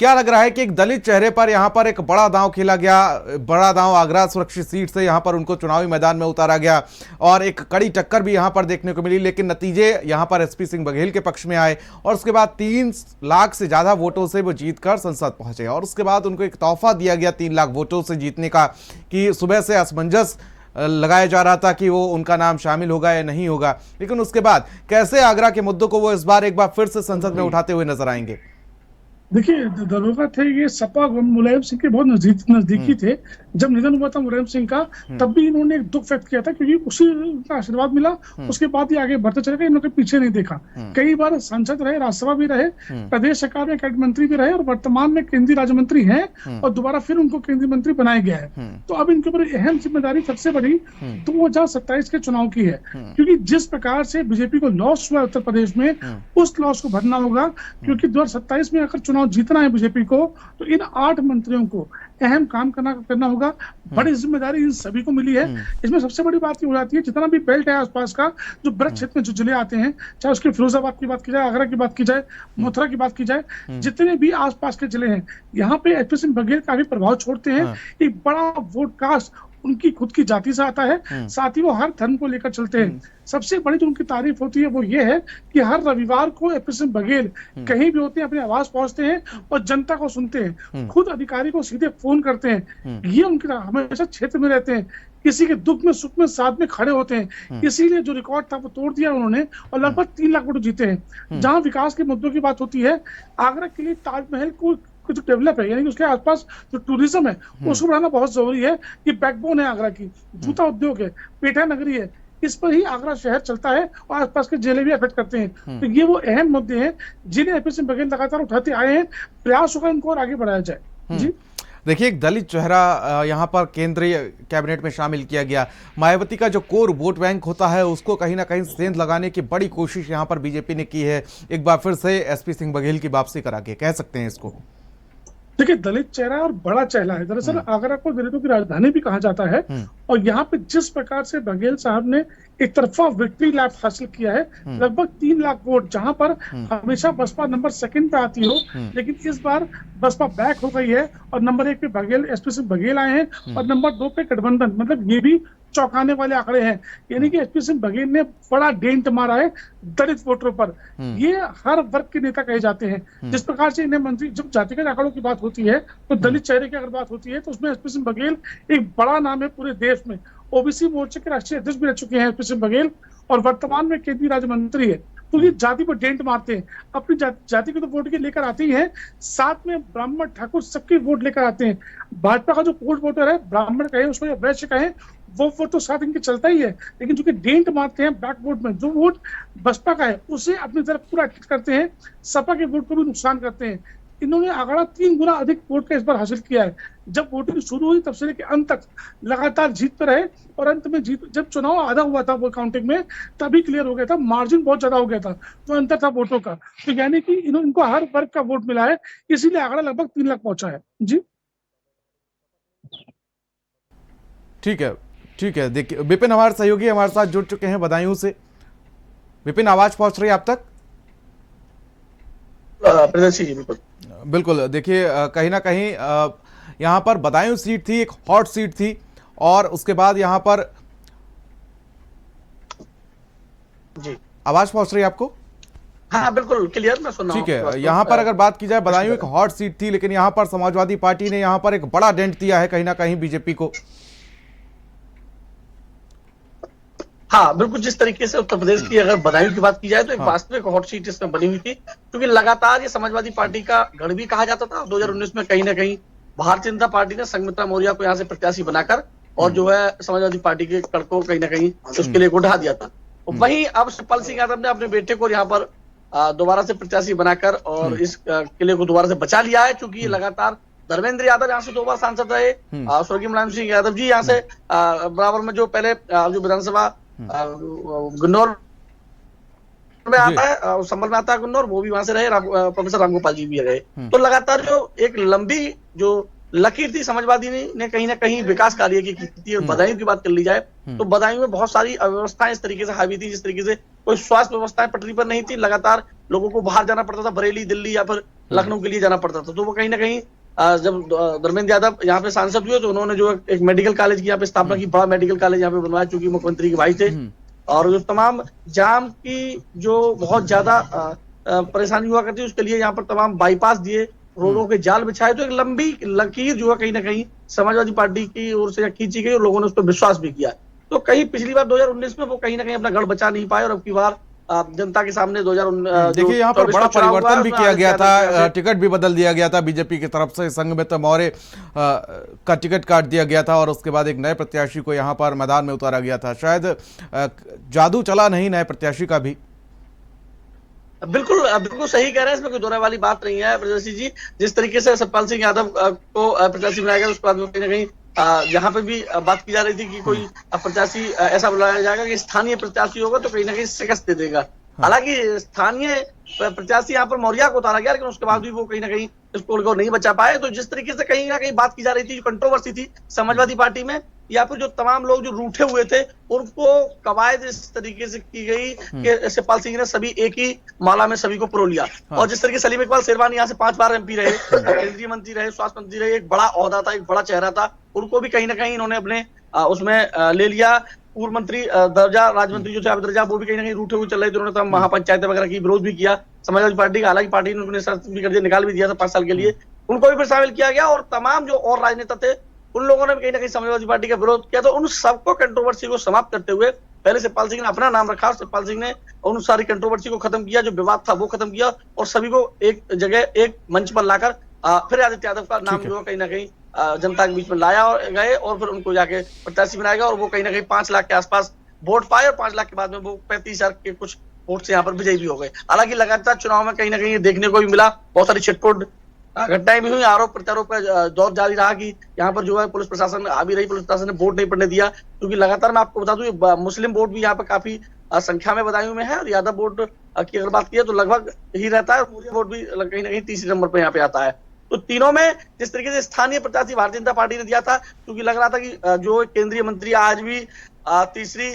क्या लग रहा है कि एक दलित चेहरे पर यहाँ पर एक बड़ा दांव खेला गया, बड़ा दांव आगरा सुरक्षित सीट से यहाँ पर उनको चुनावी मैदान में उतारा गया और एक कड़ी टक्कर भी यहाँ पर देखने को मिली, लेकिन नतीजे यहाँ पर एसपी सिंह बघेल के पक्ष में आए और उसके बाद 3 लाख से ज्यादा वोटों से वो जीतकर संसद पहुंचे और उसके बाद उनको एक तोहफा दिया गया 3 लाख वोटों से जीतने का कि सुबह से असमंजस लगाया जा रहा था कि वो उनका नाम शामिल होगा या नहीं होगा, लेकिन उसके बाद कैसे आगरा के मुद्दों को वो इस बार एक बार फिर से संसद में उठाते हुए नजर आएंगे? देखिए, दरोगा थे ये सपा मुलायम सिंह के बहुत नजदीकी थे। जब निधन हुआ था मुलायम सिंह का तब भी इन्होंने एक दुख व्यक्त किया था क्योंकि उसी का आशीर्वाद मिला, उसके बाद ही आगे बढ़ते चले गए, इन्होंने पीछे नहीं देखा। कई बार सांसद रहे, राज्यसभा भी रहे, प्रदेश सरकार में कैबिनेट मंत्री भी रहे और वर्तमान में केंद्रीय राज्य मंत्री हैं और दोबारा फिर उनको केंद्रीय मंत्री बनाया गया है। तो अब इनके ऊपर अहम जिम्मेदारी सबसे बड़ी 2027 के चुनाव की है क्योंकि जिस प्रकार से बीजेपी को लॉस हुआ उत्तर प्रदेश में उस लॉस को भरना होगा क्योंकि 2027 में अगर चुनाव चुनाव जीतना है बीजेपी को, तो इन 8 मंत्रियों को अहम काम करना होगा। बड़ी जिम्मेदारी इन सभी को मिली है। इसमें सबसे बड़ी बात ये हो जाती है, जितना भी बेल्ट है आसपास का, जो ब्रज क्षेत्र में जो जिले आते हैं, चाहे उसके फिरोजाबाद की बात की जाए, आगरा की बात की जाए, मथुरा की बात की जाए, जितने भी आसपास के जिले हैं, यहाँ पे एचपी सिंह बघेल काफी प्रभाव छोड़ते हैं। एक बड़ा वोट कास्ट उनकी खुद की जाति से आता है, साथ ही वो हर धर्म को लेकर चलते हैं। सबसे बड़ी जो उनकी तारीफ होती है वो ये है कि हर रविवार को एचपी सिंह बघेल कहीं भी होते हैं, अपने आवाज पहुंचते हैं और जनता को सुनते हैं, खुद अधिकारी को सीधे फोन करते हैं। ये उनकी हमेशा क्षेत्र में रहते हैं, किसी के दुख में सुख में साथ में खड़े होते हैं। इसीलिए जो रिकॉर्ड था वो तोड़ दिया उन्होंने और लगभग 3 लाख वोट जीते हैं। जहां विकास के मुद्दों की बात होती है, आगरा के लिए ताजमहल को जो डेवलप है, यानी कि उसके आसपास जो टूरिज्म है उसको बढ़ाना बहुत जरूरी है। कि बैकबोन है आगरा की, जूता उद्योग है, पेठा नगरी है, इस पर ही आगरा शहर चलता है और आसपास के जिले भी अफेक्ट करते हैं। तो ये वो अहम मुद्दे हैं जिन्हें एचपी सिंह बघेल लगातार उठाते आए हैं। प्रयास होगा इनको और आगे बढ़ाया जाए। जी देखिए, एक दलित चेहरा यहाँ पर केंद्रीय कैबिनेट में शामिल किया गया। मायावती का जो कोर वोट बैंक होता है उसको कहीं ना कहीं सेंध लगाने की बड़ी कोशिश यहाँ पर बीजेपी ने की है। एक बार फिर से एचपी सिंह बघेल की वापसी करा के कह सकते हैं इसको। देखिए, दलित चेहरा और बड़ा चेहरा है। दरअसल आगरा को दलितों की राजधानी भी कहा जाता है और यहाँ पे जिस प्रकार से बघेल साहब ने एक तरफा विक्ट्री लैप हासिल किया है, लगभग 3 लाख वोट, जहां पर हमेशा बसपा नंबर 2 पे आती हो, लेकिन इस बार बसपा बैक हो गई है और नंबर 1 पे बघेल, एचपी सिंह बघेल आए हैं और नंबर 2 पे गठबंधन। मतलब ये भी चौंकाने वाले आंकड़े हैं। यानी कि एचपी सिंह बघेल ने बड़ा डेंट मारा है दलित वोटरों पर। ये हर वर्ग के नेता कहे जाते हैं। जिस प्रकार से इन्हें मंत्री, जब जातिगत आंकड़ों की बात होती है तो दलित चेहरे की अगर बात होती है तो उसमें एचपी सिंह बघेल एक बड़ा नाम है पूरे देश में। ओबीसी मोर्चे के राष्ट्रीय अध्यक्ष भी रह चुके हैं एचपी सिंह बघेल और वर्तमान में केंद्रीय राज्य मंत्री है। तो ये जाति पर डेंट मारते हैं, अपनी जाति के तो वोट के लेकर आते ही हैं, साथ में ब्राह्मण ठाकुर सबके वोट लेकर आते हैं। भाजपा का जो कोर्ट वोटर है, ब्राह्मण कहे उसको या वैश्य कहे, वो वोट तो साथ इनके चलता ही है, लेकिन जो कि डेंट मारते हैं बैक वोट में, जो वोट बसपा का है उसे अपनी तरफ पूरा अटैक करते हैं, सपा के वोट को भी नुकसान करते हैं। इन्होंने आगरा 3 गुना अधिक वोट का इस बार हासिल किया है। जब वोटिंग शुरू हुई तब से लेकर अंत तक लगातार जीत पर रहे और अंत में जीत, जब चुनाव आधा हुआ था वो काउंटिंग में, तभी क्लियर हो गया था, मार्जिन बहुत ज्यादा हो गया था, जो अंतर था वोटों का। तो यानी कि इनको हर वर्ग का वोट मिला है, इसीलिए आगरा लगभग 3 लाख पहुंचा है। जी ठीक है। देखिए, विपिन हमारे सहयोगी हमारे साथ जुड़ चुके हैं बदायूं से। विपिन, आवाज पहुंच रही है आप तक? बिल्कुल। देखिए, कहीं ना कहीं यहाँ पर बदायूं सीट थी, एक हॉट सीट थी और उसके बाद यहाँ पर जी आवाज पहुंच रही है आपको? हाँ बिल्कुल क्लियर, मैं सुन रहा हूं। ठीक है। यहाँ पर अगर बात की जाए, बदायूं एक हॉट सीट थी, लेकिन यहाँ पर समाजवादी पार्टी ने यहाँ पर एक बड़ा डेंट दिया है कहीं ना कहीं बीजेपी को। हाँ बिल्कुल, जिस तरीके से उत्तर प्रदेश की अगर बदायूं की बात की जाए तो एक वास्तविक हॉट सीट इसमें बनी हुई थी, क्योंकि लगातार ये समाजवादी पार्टी का गढ़ भी कहा जाता था। 2019 में कहीं ना कहीं भारतीय जनता पार्टी ने संघमित्रा मौर्य को यहाँ से प्रत्याशी बनाकर और जो है समाजवादी पार्टी के कड़ को कहीं ना कहीं उसके लिए उठा दिया था। वहीं अब शिवपाल सिंह यादव ने अपने बेटे को यहाँ पर दोबारा से प्रत्याशी बनाकर और इस किले को दोबारा से बचा लिया है, क्योंकि लगातार धर्मेंद्र यादव यहाँ से 2 बार सांसद रहे, स्वर्गीय मुलायम सिंह यादव जी यहाँ से बराबर में जो पहले जो विधानसभा गुन्नौर में आता है, संभल में आता है गुन्नौर, वो भी वहां से रहे, प्रोफेसर रामगोपाल जी भी रहे। तो लगातार जो एक लंबी जो लकीर थी समाजवादी ने कहीं ना कहीं विकास कार्य की थी। बदायूं की बात कर ली जाए तो बदायूं में बहुत सारी अव्यवस्थाएं इस तरीके से हावी थी, जिस तरीके से कोई स्वास्थ्य व्यवस्थाएं पटरी पर नहीं थी। लगातार लोगों को बाहर जाना पड़ता था, बरेली, दिल्ली या फिर लखनऊ के लिए जाना पड़ता था। तो वो कहीं ना कहीं जब धर्मेंद्र यादव यहाँ पे सांसद हुए तो उन्होंने जो एक मेडिकल कॉलेज की यहाँ पे स्थापना की, बड़ा मेडिकल कॉलेज यहाँ पे बनवाया, चूंकि मुख्यमंत्री के भाई थे। और जो तमाम जाम की जो बहुत ज्यादा परेशानी हुआ करती है, उसके लिए यहाँ पर तमाम बाईपास दिए, रोडों के जाल बिछाए। तो एक लंबी लकीर जो है कहीं ना कहीं समाजवादी पार्टी की ओर से खींची गई और लोगों ने उस पर विश्वास भी किया। तो कहीं पिछली बार 2019 में वो कहीं ना कहीं अपना गढ़ बचा नहीं पाए और अब की बार जनता के सामने 2019 देखिए यहाँ पर बड़ा परिवर्तन भी किया गया था, टिकट भी बदल दिया गया था बीजेपी की तरफ से, संघमित्रा मौर्य का टिकट काट दिया गया था और उसके बाद एक नए प्रत्याशी को यहाँ पर मैदान में उतारा गया था। शायद जादू चला नहीं नए प्रत्याशी का भी। बिल्कुल सही कह रहे हैं, इसमें कोई दोहराए वाली बात नहीं है प्रत्याशी जी। जिस तरीके से शिवपाल सिंह यादव को प्रत्याशी बनाया गया, उसके बाद कहीं ना कहीं यहाँ पे भी बात की जा रही थी कि कोई प्रत्याशी ऐसा बुलाया जाएगा कि स्थानीय प्रत्याशी होगा तो कहीं ना कहीं शिकस्त दे देगा। हालांकि स्थानीय प्रत्याशी यहाँ पर मौर्या को उतारा गया, लेकिन उसके बाद भी वो कहीं ना कहीं इस पोल को नहीं बचा पाए। तो जिस तरीके से कहीं ना कहीं बात की जा रही थी, जो कंट्रोवर्सी थी समाजवादी पार्टी में, या फिर जो तमाम लोग जो रूठे हुए थे उनको कवायद इस तरीके से की गई कि शिवपाल सिंह ने सभी एक ही माला में सभी को परो लिया। और जिस तरीके सलीम इकबाल शेरवानी यहाँ से 5 बार MP रहे, केंद्रीय मंत्री रहे, स्वास्थ्य मंत्री रहे, एक बड़ा ओहदा था, एक बड़ा चेहरा था, उनको भी कहीं ना कहीं इन्होंने अपने उसमें ले लिया। पूर्व मंत्री दर्जा, राज्य मंत्री जो थे दर्जा, वो भी कहीं ना कहीं रूठे हुए चल रहे थे, उन्होंने तो महापंचायत वगैरह की विरोध भी किया समाजवादी पार्टी का। हालांकि पार्टी ने उन्हें शर्त भी कर दिया, निकाल भी दिया था 5 साल के लिए, उनको भी फिर शामिल किया गया। और तमाम जो और राजनेता थे उन लोगों ने भी कहीं ना कहीं समाजवादी पार्टी का विरोध किया। तो उन सबको कंट्रोवर्सी को समाप्त करते हुए पहले शिवपाल सिंह ने अपना नाम रखा, शिवपाल सिंह ने उन सारी कंट्रोवर्सी को खत्म किया, जो विवाद था वो खत्म किया, और सभी को एक जगह एक मंच पर लाकर फिर आदित्य यादव का नाम जो कहीं ना कहीं जनता के बीच में लाया और गए, और फिर उनको जाके प्रत्याशी बनाया गया। और वो कहीं ना कहीं 5 लाख के आसपास वोट पाए, और 5 लाख के बाद में वो 35,000 के कुछ वोट से यहाँ पर विजयी भी हो गए। हालांकि लगातार चुनाव में कहीं ना कहीं देखने को भी मिला, बहुत सारी छिटपुट घटनाएं भी हुई, आरोप प्रत्यारोप का दौर जारी रहा कि यहाँ पर जो है पुलिस प्रशासन आ भी रही, पुलिस प्रशासन ने वोट नहीं पड़ने दिया। क्योंकि लगातार मैं आपको बता दूं, मुस्लिम वोट भी यहाँ पर काफी संख्या में बदायूं में है, और यादव वोट की अगर बात की तो लगभग ही रहता है, और वोट भी कहीं ना कहीं तीसरे नंबर पर यहाँ पे आता है। तो तीनों में जिस तरीके से स्थानीय प्रत्याशी भारतीय जनता पार्टी ने दिया था, क्योंकि लग रहा था कि जो केंद्रीय मंत्री आज भी तीसरी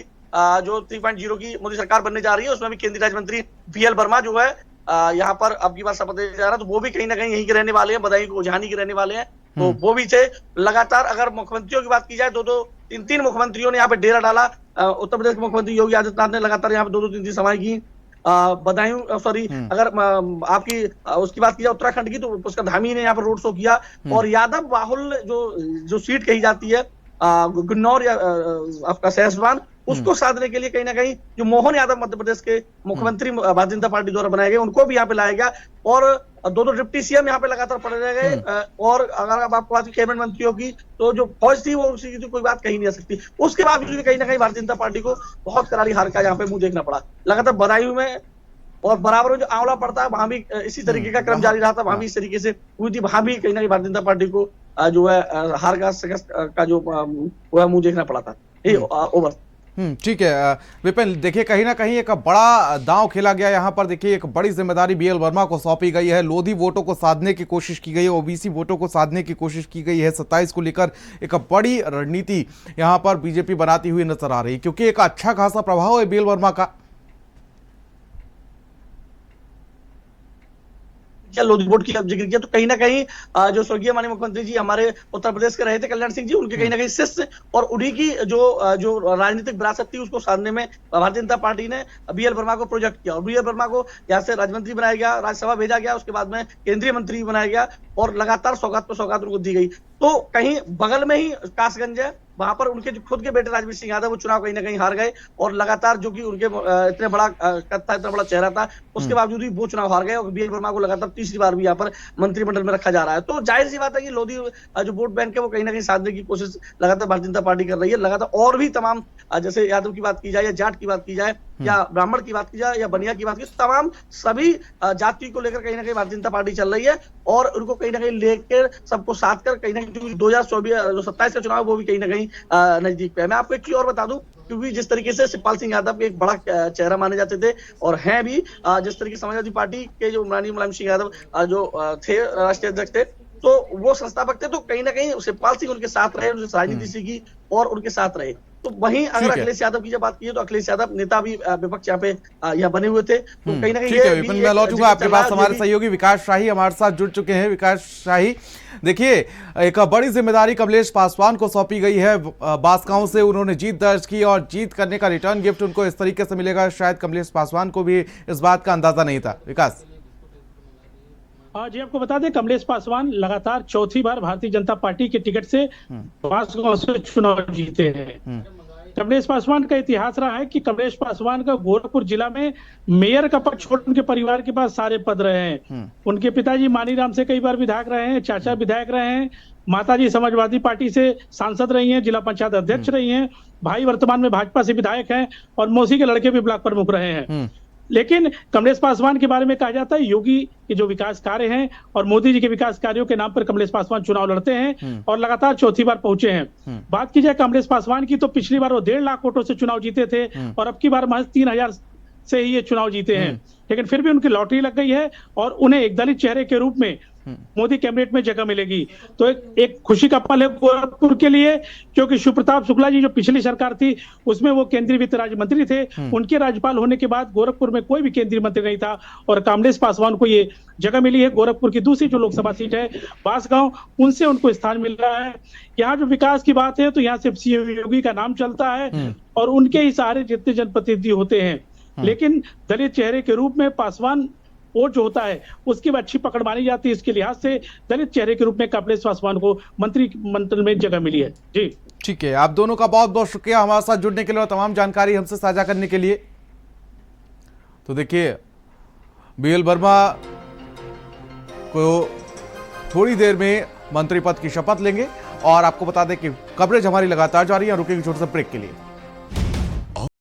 जो 3.0 की मोदी सरकार बनने जा रही है, उसमें भी केंद्रीय राज्य मंत्री BL वर्मा जो है यहाँ पर अब की बार शपथ लेने जा रहा है, तो वो भी कहीं ना कहीं यहीं के रहने वाले हैं, बदायूं को उजानी के रहने वाले हैं। तो वो भी थे। लगातार अगर मुख्यमंत्रियों की बात की जाए, 2-3 मुख्यमंत्रियों ने यहाँ पे डेरा डाला। उत्तर प्रदेश के मुख्यमंत्री योगी आदित्यनाथ ने लगातार यहाँ पे 2-3 सभाएं की। बदायूं अगर आपकी उसकी बात की जाए उत्तराखंड की, तो उसका धामी ने यहाँ पर रोड शो किया। और यादव बाहुल जो सीट कही जाती है गुन्नौर या आपका सहसवान, उसको साधने के लिए कहीं ना कहीं जो मोहन यादव मध्य प्रदेश के मुख्यमंत्री भारतीय जनता पार्टी द्वारा बनाए गए, उनको भी यहाँ पे लाया गया। और 2 डिप्टी CM यहाँ पे लगातार पड़े रह गए। और अगर आपको बात की कैबिनेट मंत्रियों की, तो जो फौज थी वो उसी की तो कोई बात कही नहीं जा सकती। उसके बाद भी कहीं ना कहीं भारतीय जनता पार्टी को बहुत करारी हार का यहाँ पे मुंह देखना पड़ा। लगातार बदायूं में और बराबर में जो आंवला पड़ता है, वहां भी इसी तरीके का क्रम जारी रहा था, वहां भी इस तरीके से हुई थी। वहां भी कहीं ना कहीं भारतीय जनता पार्टी को जो है हार का जो मुंह देखना पड़ा था। ओवर। ठीक है विपिन, देखिए कहीं ना कहीं एक बड़ा दांव खेला गया यहाँ पर। देखिए एक बड़ी जिम्मेदारी BL वर्मा को सौंपी गई है। लोधी वोटों को साधने की कोशिश की गई है, OBC वोटों को साधने की कोशिश की गई है। 27 को लेकर एक बड़ी रणनीति यहाँ पर बीजेपी बनाती हुई नजर आ रही है, क्योंकि एक अच्छा खासा प्रभाव है BL वर्मा का। लोधी वोट की जिक्र किया, तो कहीं ना कहीं जो स्वर्गीय माननीय मुख्यमंत्री जी हमारे उत्तर प्रदेश के रहे थे, कल्याण सिंह जी, उनके कहीं ना कहीं शिष्य और उन्हीं की जो राजनीतिक विरासत थी, उसको साधने में भारतीय जनता पार्टी ने BL वर्मा को प्रोजेक्ट किया। और BL वर्मा को यहाँ से राज्य मंत्री बनाया गया, राज्यसभा भेजा गया, उसके बाद में केंद्रीय मंत्री बनाया गया, और लगातार सौगात पर सौगात उनको दी गई। तो कहीं बगल में ही कासगंज है, वहां पर उनके जो खुद के बेटे राजवीर सिंह यादव वो चुनाव कहीं ना कहीं हार गए। और लगातार जो कि उनके इतने बड़ा कद था, इतना बड़ा चेहरा था, उसके बावजूद भी वो चुनाव हार गए। और BL वर्मा को लगातार तीसरी बार भी यहाँ पर मंत्रिमंडल में रखा जा रहा है। तो जाहिर सी बात है कि लोधी जो वोट बैंक है वो कहीं ना कहीं साधने की कोशिश लगातार भारतीय जनता पार्टी कर रही है। लगातार और भी तमाम, जैसे यादव की बात की जाए, या जाट की बात की जाए, या ब्राह्मण की बात की जाए, या बनिया की बात की, तमाम सभी जाति को लेकर कहीं ना कहीं भारतीय जनता पार्टी चल रही है। और उनको कहीं ना कहीं लेकर सबको साथ कर कहीं ना कहीं 2027 का चुनाव वो भी कहीं ना कहीं नजदीक पे है। मैं आपको एक चीज और बता दूं, क्योंकि जिस तरीके से शिवपाल सिंह यादव एक बड़ा चेहरा माने जाते थे, और हैं भी, जिस तरीके से समाजवादी पार्टी के जो मुलायम सिंह यादव जो थे राष्ट्रीय अध्यक्ष थे, तो वो संस्थापक थे, तो कहीं ना कहीं शिवपाल सिंह उनके साथ रहे, उनसे राजनीति सीखी और उनके साथ रहे। तो वहीं अगर अखिलेश यादव की जब बात की है, तो अखिलेश यादव नेता भी विपक्ष यहाँ पे यहाँ बने हुए थे। तो कहीं ना कहीं विपिन, मैं लौटूंगा आपके पास। हमारे सहयोगी विकास शाही हमारे साथ जुड़ चुके हैं। विकास शाही, देखिए एक बड़ी जिम्मेदारी कमलेश पासवान को सौंपी गई है। बांसगांव से उन्होंने जीत दर्ज की, और जीत करने का रिटर्न गिफ्ट उनको इस तरीके से मिलेगा, शायद कमलेश पासवान को भी इस बात का अंदाजा नहीं था। विकास जी, आपको बता दें कमलेश पासवान लगातार चौथी बार भारतीय जनता पार्टी के टिकट से बांसगांव से चुनाव जीते हैं। कमलेश पासवान का इतिहास रहा है कि कमलेश पासवान का गोरखपुर जिला में मेयर का पद छोड़ उनके परिवार के पास सारे पद रहे हैं। उनके पिताजी मानीराम से कई बार विधायक रहे हैं, चाचा विधायक रहे हैं, माताजी समाजवादी पार्टी से सांसद रही हैं, जिला पंचायत अध्यक्ष रही हैं, भाई वर्तमान में भाजपा से विधायक हैं, और मौसी के लड़के भी ब्लॉक प्रमुख रहे हैं। लेकिन कमलेश पासवान के बारे में कहा जाता है योगी के जो विकास कार्य हैं और मोदी जी के विकास कार्यों के नाम पर कमलेश पासवान चुनाव लड़ते हैं, और लगातार चौथी बार पहुंचे हैं। बात की जाए कमलेश पासवान की, तो पिछली बार वो 1.5 लाख वोटों से चुनाव जीते थे, और अब की बार महज से ही ये चुनाव जीते हैं, लेकिन फिर भी उनकी लॉटरी लग गई है और उन्हें एक दलित चेहरे के रूप में मोदी कैबिनेट में जगह मिलेगी। तो एक खुशी का पल है गोरखपुर के लिए, क्योंकि शिवप्रताप शुक्ला जी जो पिछली सरकार थी उसमें वो केंद्रीय वित्त राज्य मंत्री थे, उनके राज्यपाल होने के बाद गोरखपुर में कोई भी केंद्रीय मंत्री नहीं था और कमलेश पासवान को ये जगह मिली है। गोरखपुर की दूसरी जो लोकसभा सीट है बांसगांव, उनसे उनको स्थान मिल रहा है। यहाँ जो विकास की बात है तो यहाँ सिर्फ सीएम योगी का नाम चलता है और उनके ही सहारे जितने जनप्रतिनिधि होते हैं, लेकिन दलित चेहरे के रूप में पासवान वोट जो होता है उसकी अच्छी पकड़ मानी जाती है। इसके लिहाज से दलित चेहरे के रूप में कमलेश पासवान को मंत्रिमंडल में जगह मिली है। जी ठीक है, आप दोनों का बहुत बहुत शुक्रिया हमारे साथ जुड़ने के लिए और तमाम जानकारी हमसे साझा करने के लिए। तो देखिए, बीएल वर्मा को थोड़ी देर में मंत्री पद की शपथ लेंगे और आपको बता दें कि कवरेज हमारी लगातार जारी है। रुकेंगे छोटे से ब्रेक के लिए।